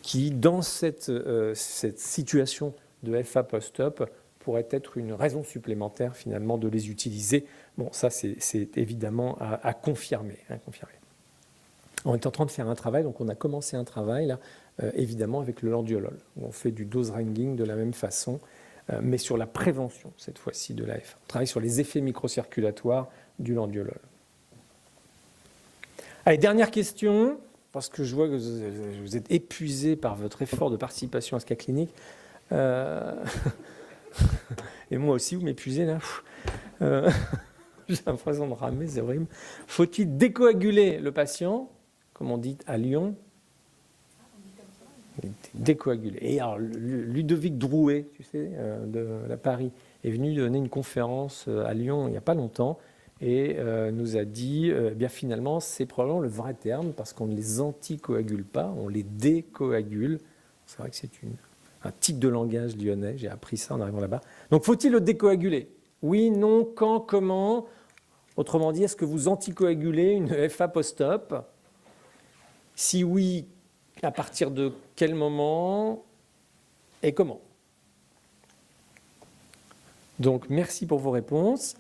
qui, dans cette situation de FA post-op, pourrait être une raison supplémentaire finalement de les utiliser. Bon, ça c'est évidemment à confirmer, On est en train de faire un travail, donc on a commencé un travail là, évidemment avec le landiolol, où on fait du dose ranging de la même façon mais sur la prévention, cette fois-ci, de l'AFA. On travaille sur les effets microcirculatoires du landiolol. Allez, dernière question, parce que je vois que vous êtes épuisé par votre effort de participation à ce cas clinique. Et moi aussi, vous m'épuisez là. J'ai l'impression de ramer, c'est horrible. Faut-il décoaguler le patient, comme on dit à Lyon? Décoaguler. Et alors, Ludovic Drouet, tu sais, de la Paris, est venu donner une conférence à Lyon il n'y a pas longtemps et nous a dit, bien finalement, c'est probablement le vrai terme parce qu'on ne les anticoagule pas, on les décoagule. C'est vrai que c'est un tic de langage lyonnais, j'ai appris ça en arrivant là-bas. Donc, faut-il le décoaguler? Oui, non, quand, comment? Autrement dit, est-ce que vous anticoagulez une FA post-op? Si oui, à partir de quel moment et comment? Donc, merci pour vos réponses.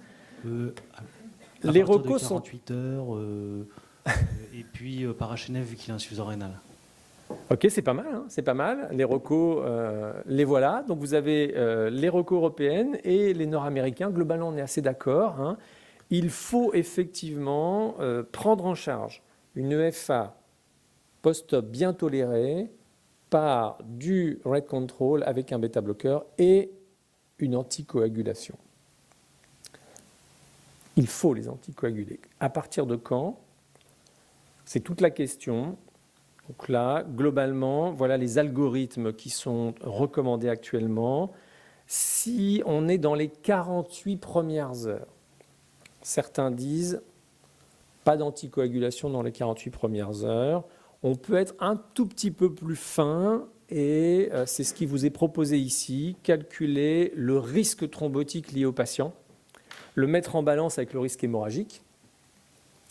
Les recos sont 48 heures et puis parachenef vu qu'il a insuffisance rénale. Ok, c'est pas mal, hein, c'est pas mal. Les recos, les voilà. Donc vous avez les recos européennes et les nord-américains. Globalement, on est assez d'accord. Hein. Il faut effectivement prendre en charge une EFA post-op bien tolérée par du rate control avec un bêta-bloqueur et une anticoagulation. Il faut les anticoaguler. À partir de quand? C'est toute la question. Donc là, globalement, voilà les algorithmes qui sont recommandés actuellement. Si on est dans les 48 premières heures, certains disent pas d'anticoagulation dans les 48 premières heures. On peut être un tout petit peu plus fin et c'est ce qui vous est proposé ici, calculer le risque thrombotique lié au patient, le mettre en balance avec le risque hémorragique,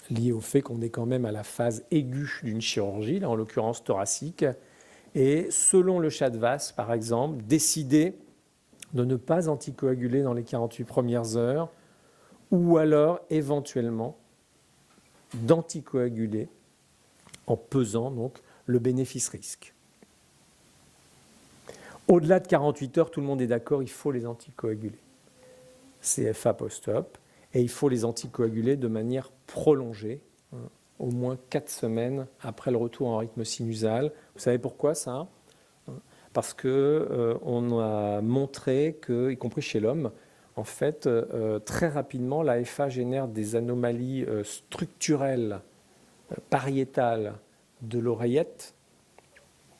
lié au fait qu'on est quand même à la phase aiguë d'une chirurgie, là en l'occurrence thoracique, et selon le CHA2VAS, par exemple, décider de ne pas anticoaguler dans les 48 premières heures, ou alors éventuellement d'anticoaguler en pesant donc le bénéfice-risque. Au-delà de 48 heures, tout le monde est d'accord, il faut les anticoaguler. CFA post-op, et il faut les anticoaguler de manière prolongée, hein, au moins 4 semaines après le retour en rythme sinusal. Vous savez pourquoi ça? Parce qu'on a montré que, y compris chez l'homme, en fait, très rapidement, l'AFA génère des anomalies structurelles, pariétales de l'oreillette,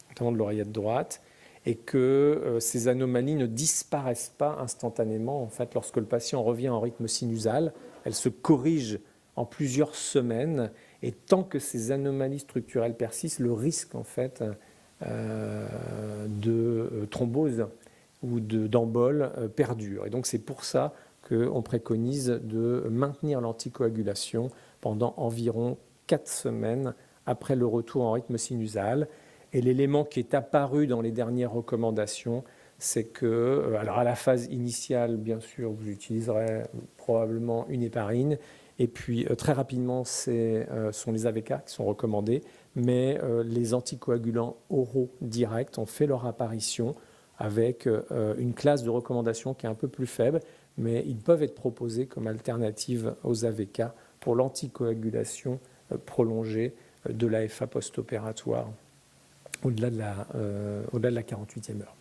notamment de l'oreillette droite, et que ces anomalies ne disparaissent pas instantanément. En fait, lorsque le patient revient en rythme sinusal, elles se corrigent en plusieurs semaines, et tant que ces anomalies structurelles persistent, le risque en fait de thrombose ou d'embole perdure. Et donc c'est pour ça qu'on préconise de maintenir l'anticoagulation pendant environ 4 semaines après le retour en rythme sinusal. Et l'élément qui est apparu dans les dernières recommandations, c'est que, alors à la phase initiale, bien sûr, vous utiliserez probablement une héparine, et puis très rapidement, ce sont les AVK qui sont recommandés, mais les anticoagulants oraux directs ont fait leur apparition avec une classe de recommandation qui est un peu plus faible, mais ils peuvent être proposés comme alternative aux AVK pour l'anticoagulation prolongée de l'AFA post-opératoire au-delà de la 48e heure.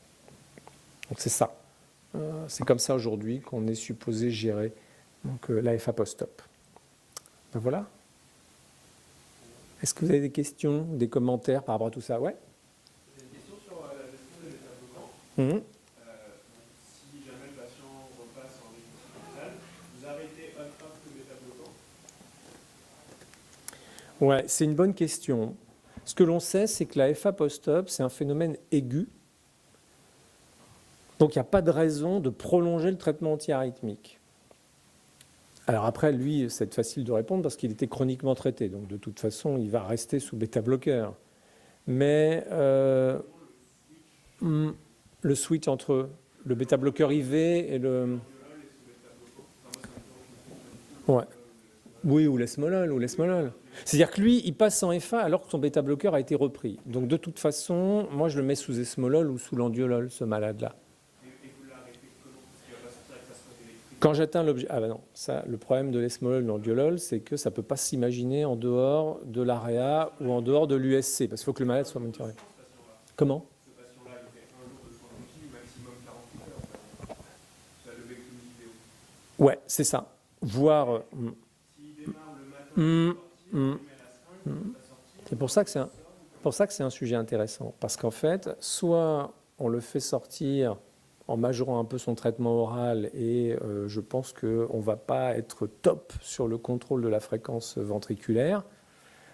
Donc c'est ça. C'est comme ça aujourd'hui qu'on est supposé gérer l'AFA post-op. Ben voilà. Est-ce que vous avez des questions, des commentaires par rapport à tout ça? Ouais. J'ai une question sur la gestion des bêta-bloquants. Si jamais le patient repasse en rythme sinusal, vous arrêtez on-off le bêta-bloquant? Ouais, c'est une bonne question. Ce que l'on sait, c'est que la FA post-op, c'est un phénomène aigu. Donc, il n'y a pas de raison de prolonger le traitement antiarythmique. Alors après, lui, c'est facile de répondre parce qu'il était chroniquement traité. Donc, de toute façon, il va rester sous bêta-bloqueur. Mais le switch entre le bêta-bloqueur IV et le... Ouais. Oui, ou l'esmolol. C'est-à-dire que lui, il passe en FA alors que son bêta-bloqueur a été repris. Donc de toute façon, moi je le mets sous esmolol ou sous landiolol, ce malade-là. Et vous l'arrêtez comment? Quand j'atteins l'objet... Ah ben non, ça, le problème de l'esmolol dans le diolol, c'est que ça ne peut pas s'imaginer en dehors de l'AREA ou en dehors de l'USC, parce qu'il faut que le malade soit monitoré. Comment ? Ce patient-là, il fait un jour de soins continus, maximum 48 heures. Ça le vécu vidéo. Ouais, c'est ça. Voir... S'il démarre le matin, il met la seringue, C'est pour ça que c'est un sujet intéressant. Parce qu'en fait, soit on le fait sortir en majorant un peu son traitement oral et je pense qu'on ne va pas être top sur le contrôle de la fréquence ventriculaire,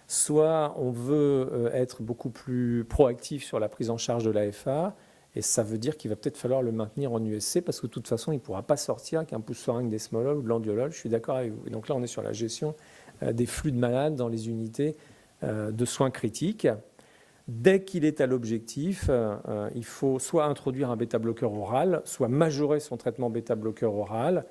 soit on veut être beaucoup plus proactif sur la prise en charge de l'AFA et ça veut dire qu'il va peut-être falloir le maintenir en USC parce que de toute façon, il ne pourra pas sortir qu'un pouce-seringue d'esmolol ou de l'andiolol. Je suis d'accord avec vous. Et donc là, on est sur la gestion des flux de malades dans les unités de soins critiques. Dès qu'il est à l'objectif, il faut soit introduire un bêta-bloqueur oral, soit majorer son traitement bêta-bloqueur oral,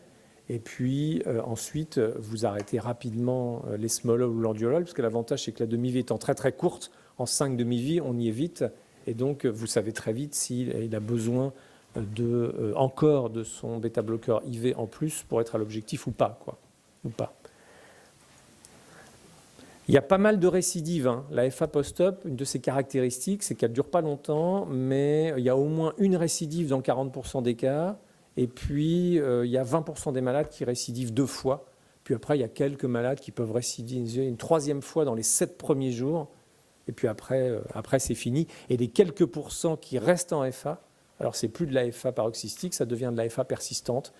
et puis ensuite vous arrêtez rapidement l'esmolol ou l'andiolol, parce que l'avantage c'est que la demi-vie étant très très courte, en 5 demi-vies, on y est vite, et donc vous savez très vite s'il a besoin encore de son bêta-bloqueur IV en plus pour être à l'objectif ou pas, ou pas. Il y a pas mal de récidives. La FA post-op, une de ses caractéristiques, c'est qu'elle ne dure pas longtemps, mais il y a au moins une récidive dans 40% des cas. Et puis, il y a 20% des malades qui récidivent 2 fois. Puis après, il y a quelques malades qui peuvent récidiver une 3e fois dans les 7 premiers jours. Et puis après c'est fini. Et les quelques pourcents qui restent en FA, alors c'est plus de la FA paroxystique, ça devient de la FA persistante.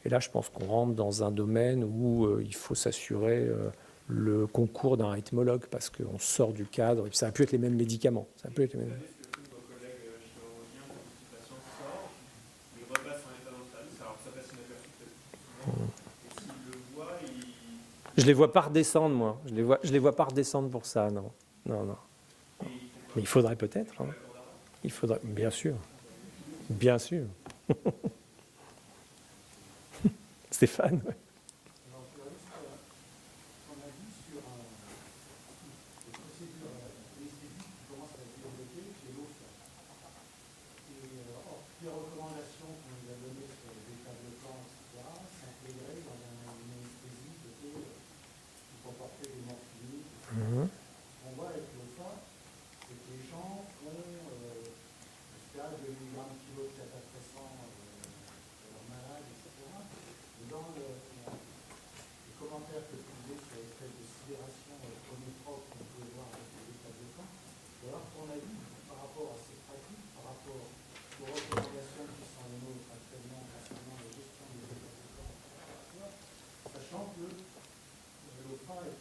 Et là, je pense qu'on rentre dans un domaine où il faut s'assurer... le concours d'un rythmologue parce qu'on sort du cadre et puis ça a pu être les mêmes médicaments. Ça a pu être les mêmes. Est-ce que tous vos collègues chirurgiens, quand ce patient sort, il repasse en état dans le service, alors que ça passe inaperçu peut-être. Et s'il le voit, Je les vois pas redescendre, moi. Je les vois pas redescendre pour ça, non. Mais il faudrait peut-être. Il faudrait, bien sûr. Bien sûr. Stéphane, ouais. On voit avec l'OFA, c'est que les gens font jusqu'à 2 mg kg de catastréphant de leurs malades, etc. Et dans les commentaires que vous faisiez sur l'espèce de sidération chronotrope qu'on peut voir avec les états de camp, alors ton avis par rapport à ces pratiques, par rapport aux recommandations qui sont les nôtres actuellement concernant la gestion des états de camp, sachant que l'OFA est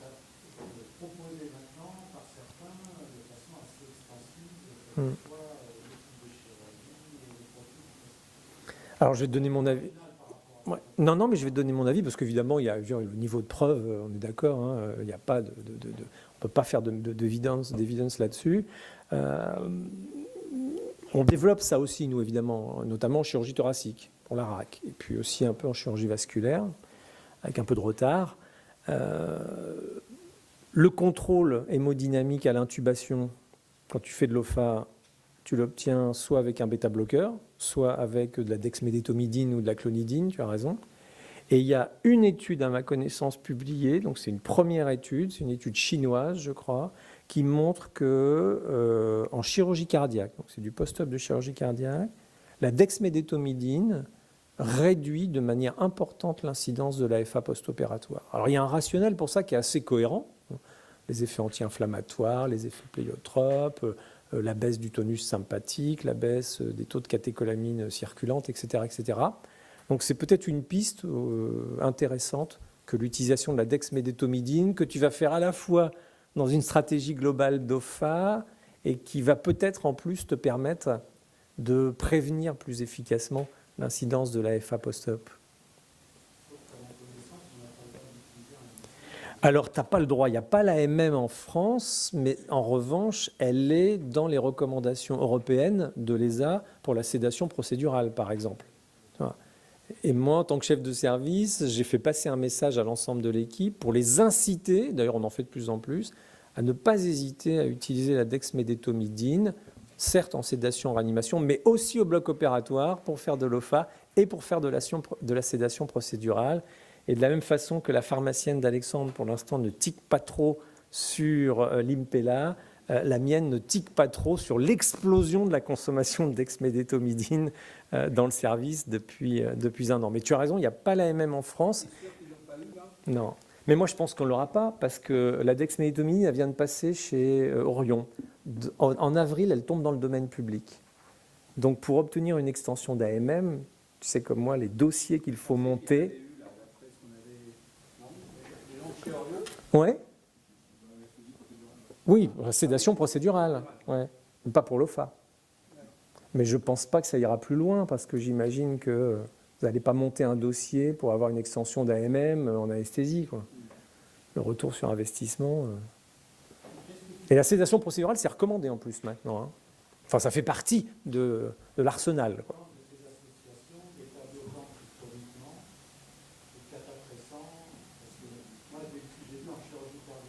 proposé maintenant par certains de façon assez extensive, que ce soit l'équipe de chirurgie et les profils. Alors je vais te donner mon avis. Ouais. Non, mais je vais te donner mon avis parce qu'évidemment, il y a le niveau de preuve, on est d'accord, il n'y a pas on ne peut pas faire d'évidence là-dessus. On développe ça aussi, nous, évidemment, notamment en chirurgie thoracique, pour la RAC, et puis aussi un peu en chirurgie vasculaire, avec un peu de retard. Le contrôle hémodynamique à l'intubation, quand tu fais de l'OFA, tu l'obtiens soit avec un bêta-bloqueur, soit avec de la dexmédétomidine ou de la clonidine, tu as raison. Et il y a une étude, à ma connaissance, publiée, donc c'est une première étude, c'est une étude chinoise, je crois, qui montre que en chirurgie cardiaque, donc c'est du post-op de chirurgie cardiaque, la dexmédétomidine réduit de manière importante l'incidence de l'AFA post-opératoire. Alors il y a un rationnel pour ça qui est assez cohérent, les effets anti-inflammatoires, les effets pléiotropes, la baisse du tonus sympathique, la baisse des taux de catécholamine circulante, etc. etc. Donc c'est peut-être une piste intéressante que l'utilisation de la dexmédétomidine, que tu vas faire à la fois dans une stratégie globale d'OFA et qui va peut-être en plus te permettre de prévenir plus efficacement l'incidence de l'AFA post-op. Alors, tu n'as pas le droit, il n'y a pas l'AMM en France, mais en revanche, elle est dans les recommandations européennes de l'ESA pour la sédation procédurale, par exemple. Et moi, en tant que chef de service, j'ai fait passer un message à l'ensemble de l'équipe pour les inciter, d'ailleurs on en fait de plus en plus, à ne pas hésiter à utiliser la dexmédétomidine, certes en sédation, en réanimation, mais aussi au bloc opératoire pour faire de l'OFA et pour faire de la sédation procédurale. Et de la même façon que la pharmacienne d'Alexandre, pour l'instant, ne tique pas trop sur l'Impella, la mienne ne tique pas trop sur l'explosion de la consommation de dexmédétomidine dans le service depuis 1 an. Mais tu as raison, il n'y a pas la MM en France. Non. Mais moi, je pense qu'on ne l'aura pas parce que la dexmédétomidine, elle vient de passer chez Orion. En avril, elle tombe dans le domaine public. Donc, pour obtenir une extension d'AMM, tu sais comme moi, les dossiers qu'il faut monter. Ouais. Oui, sédation procédurale. Ouais. Pas pour l'OFA. Mais je ne pense pas que ça ira plus loin parce que j'imagine que vous n'allez pas monter un dossier pour avoir une extension d'AMM en anesthésie, quoi. Le retour sur investissement. Et la sédation procédurale, c'est recommandé en plus maintenant. Hein. Enfin, ça fait partie de l'arsenal.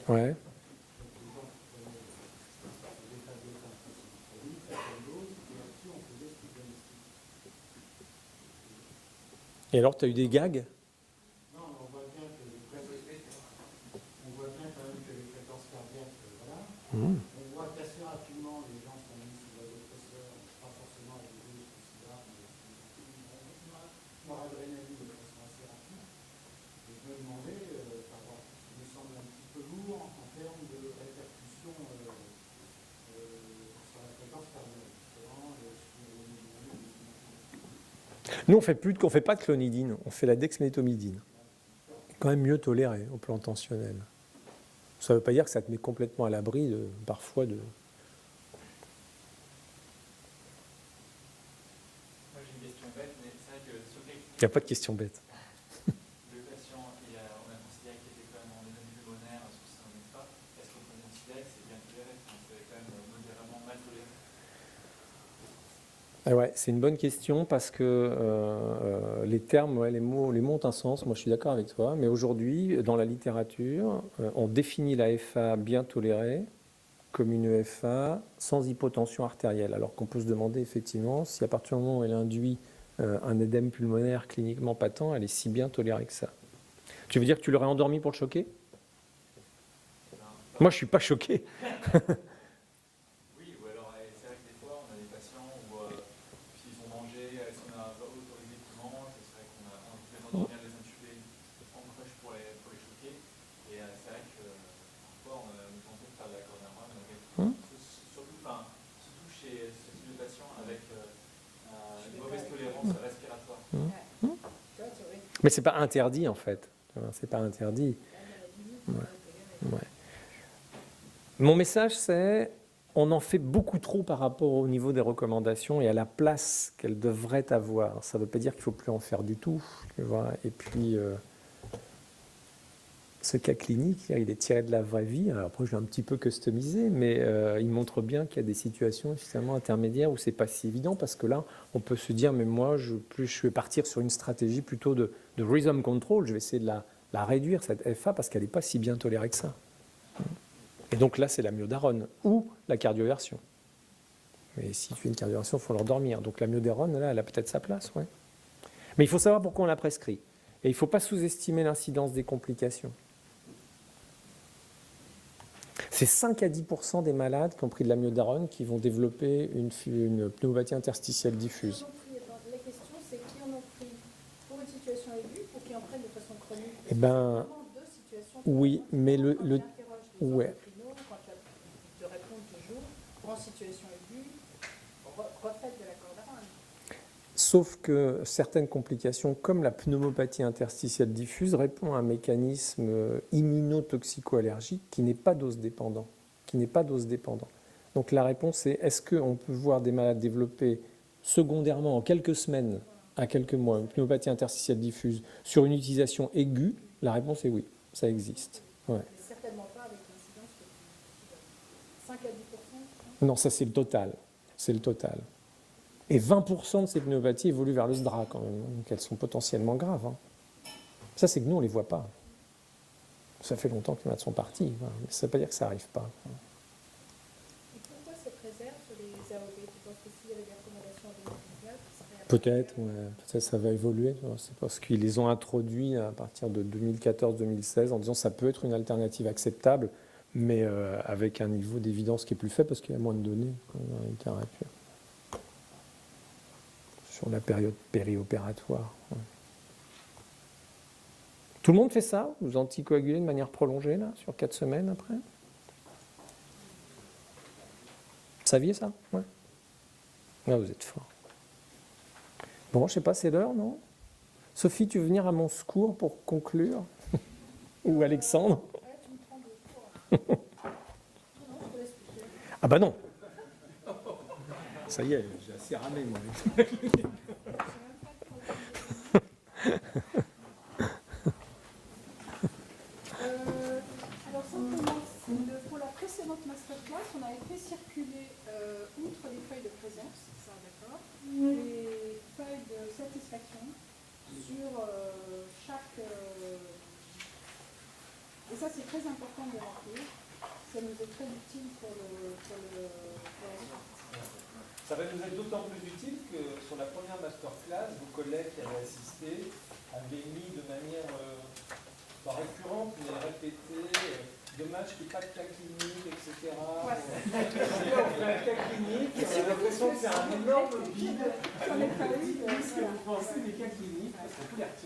Ouais. Et alors, tu as eu des gags? Non, on voit bien quand même que les fréquences cardiaques, voilà. On voit qu'assez rapidement, les gens sont mis sous vasopresseur, pas forcément avec des doses considérables, mais noradrénaline de façon assez rapide. Et je me demandais, il me semble un petit peu lourd en termes de répercussion sur la fréquence cardiaque. Nous, on ne fait pas de clonidine, on fait la dexmédétomidine. Quand même mieux toléré au plan tensionnel. Ça ne veut pas dire que ça te met complètement à l'abri parfois de... Moi j'ai une question bête, mais c'est vrai que sur les... Il n'y a pas de question bête. Le patient, on a considéré qu'il était quand même en état pulmonaire sur son état. Est-ce qu'on peut considérer que c'est bien toléré? C'est quand même modérément mal toléré. Ouais, c'est une bonne question parce que les termes, ouais, les mots ont un sens. Moi, je suis d'accord avec toi. Mais aujourd'hui, dans la littérature, on définit la FA bien tolérée comme une EFA sans hypotension artérielle. Alors qu'on peut se demander effectivement si à partir du moment où elle induit un édème pulmonaire cliniquement patent, elle est si bien tolérée que ça. Tu veux dire que tu l'aurais endormi pour le choquer? Moi, je ne suis pas choqué. Oui, ou alors c'est vrai que des fois on a des patients où s'ils ont mangé, si on a autorisé qu'ils mangent, c'est vrai qu'on peut endormir les intubés en crèche pour les choquer. Et c'est vrai que parfois on a tenté de faire de la cordamone, surtout chez ce type de patients avec une mauvaise tolérance respiratoire. Mais c'est pas interdit en fait. C'est pas interdit. Ouais. Ouais. Mon message, c'est on en fait beaucoup trop par rapport au niveau des recommandations et à la place qu'elles devraient avoir. Ça ne veut pas dire qu'il ne faut plus en faire du tout. Tu vois. Et puis, ce cas clinique, il est tiré de la vraie vie. Alors après, je l'ai un petit peu customisé, mais il montre bien qu'il y a des situations finalement intermédiaires où ce n'est pas si évident parce que là, on peut se dire, mais moi, je vais partir sur une stratégie plutôt de rhythm control. Je vais essayer de la réduire, cette FA, parce qu'elle n'est pas si bien tolérée que ça. Et donc là, c'est la myodarone ou la cardioversion. Mais si tu fais une cardioversion, il faut leur dormir. Donc la myodarone, là, elle a peut-être sa place. Ouais. Mais il faut savoir pourquoi on la prescrit. Et il ne faut pas sous-estimer l'incidence des complications. C'est 5 à 10% des malades qui ont pris de la myodarone qui vont développer une pneumopathie interstitielle diffuse. La question, c'est qui en ont pris pour une situation aiguë ou qui en prennent de façon chronique? Eh ben, oui, mais ouais. Quand tu te réponds toujours, en situation aiguë, refaites de la cordamone. Sauf que certaines complications, comme la pneumopathie interstitielle diffuse, répondent à un mécanisme immunotoxico-allergique qui n'est pas dose dépendant. Donc la réponse est, est-ce qu'on peut voir des malades développer secondairement en quelques semaines à quelques mois une pneumopathie interstitielle diffuse sur une utilisation aiguë? La réponse est oui, ça existe. Ouais. Mais certainement pas avec l'incidence que tu donnes. 5 à 10%? Non, ça c'est le total. C'est le total. Et 20% de ces pneumopathies évoluent vers le SDRA quand même, donc elles sont potentiellement graves. Hein. Ça, c'est que nous, on ne les voit pas. Ça fait longtemps que les malades sont partis, mais ça ne veut pas dire que ça n'arrive pas. Et pourquoi cette réserve sur les AOP? Tu penses que s'il y avait des recommandations en 2019, ce serait Peut-être, ouais, peut-être ça va évoluer. C'est parce qu'ils les ont introduits à partir de 2014-2016 en disant que ça peut être une alternative acceptable, mais avec un niveau d'évidence qui est plus faible parce qu'il y a moins de données en littérature. Sur la période périopératoire. Ouais. Tout le monde fait ça? Vous anticoagulez de manière prolongée, là, sur 4 semaines après? Vous saviez ça? Ouais. Ah, vous êtes fort. Bon, je sais pas, c'est l'heure, non? Sophie, tu veux venir à mon secours pour conclure? Ou Alexandre? Ouais, tu me prends de quoi? Non, je te laisse expliquer. Ah bah non. Ça y est, j'ai assez ramé, moi. Alors simplement, pour la précédente masterclass, on avait fait circuler, outre les feuilles de présence, ça d'accord, les feuilles de satisfaction sur chaque... et ça c'est très important de remplir, ça nous est très utile pour la suite. Ça va nous être d'autant plus utile que sur la première masterclass, vos collègues qui avaient assisté avaient mis de manière pas récurrente, mais répétée, dommage qu'il n'y ait pas de cas clinique, etc. Ouais. On fait un cas clinique, on a l'impression que c'est un énorme vide. Qu'est-ce que vous pensez des cas cliniques? Parce qu'on peut les retirer.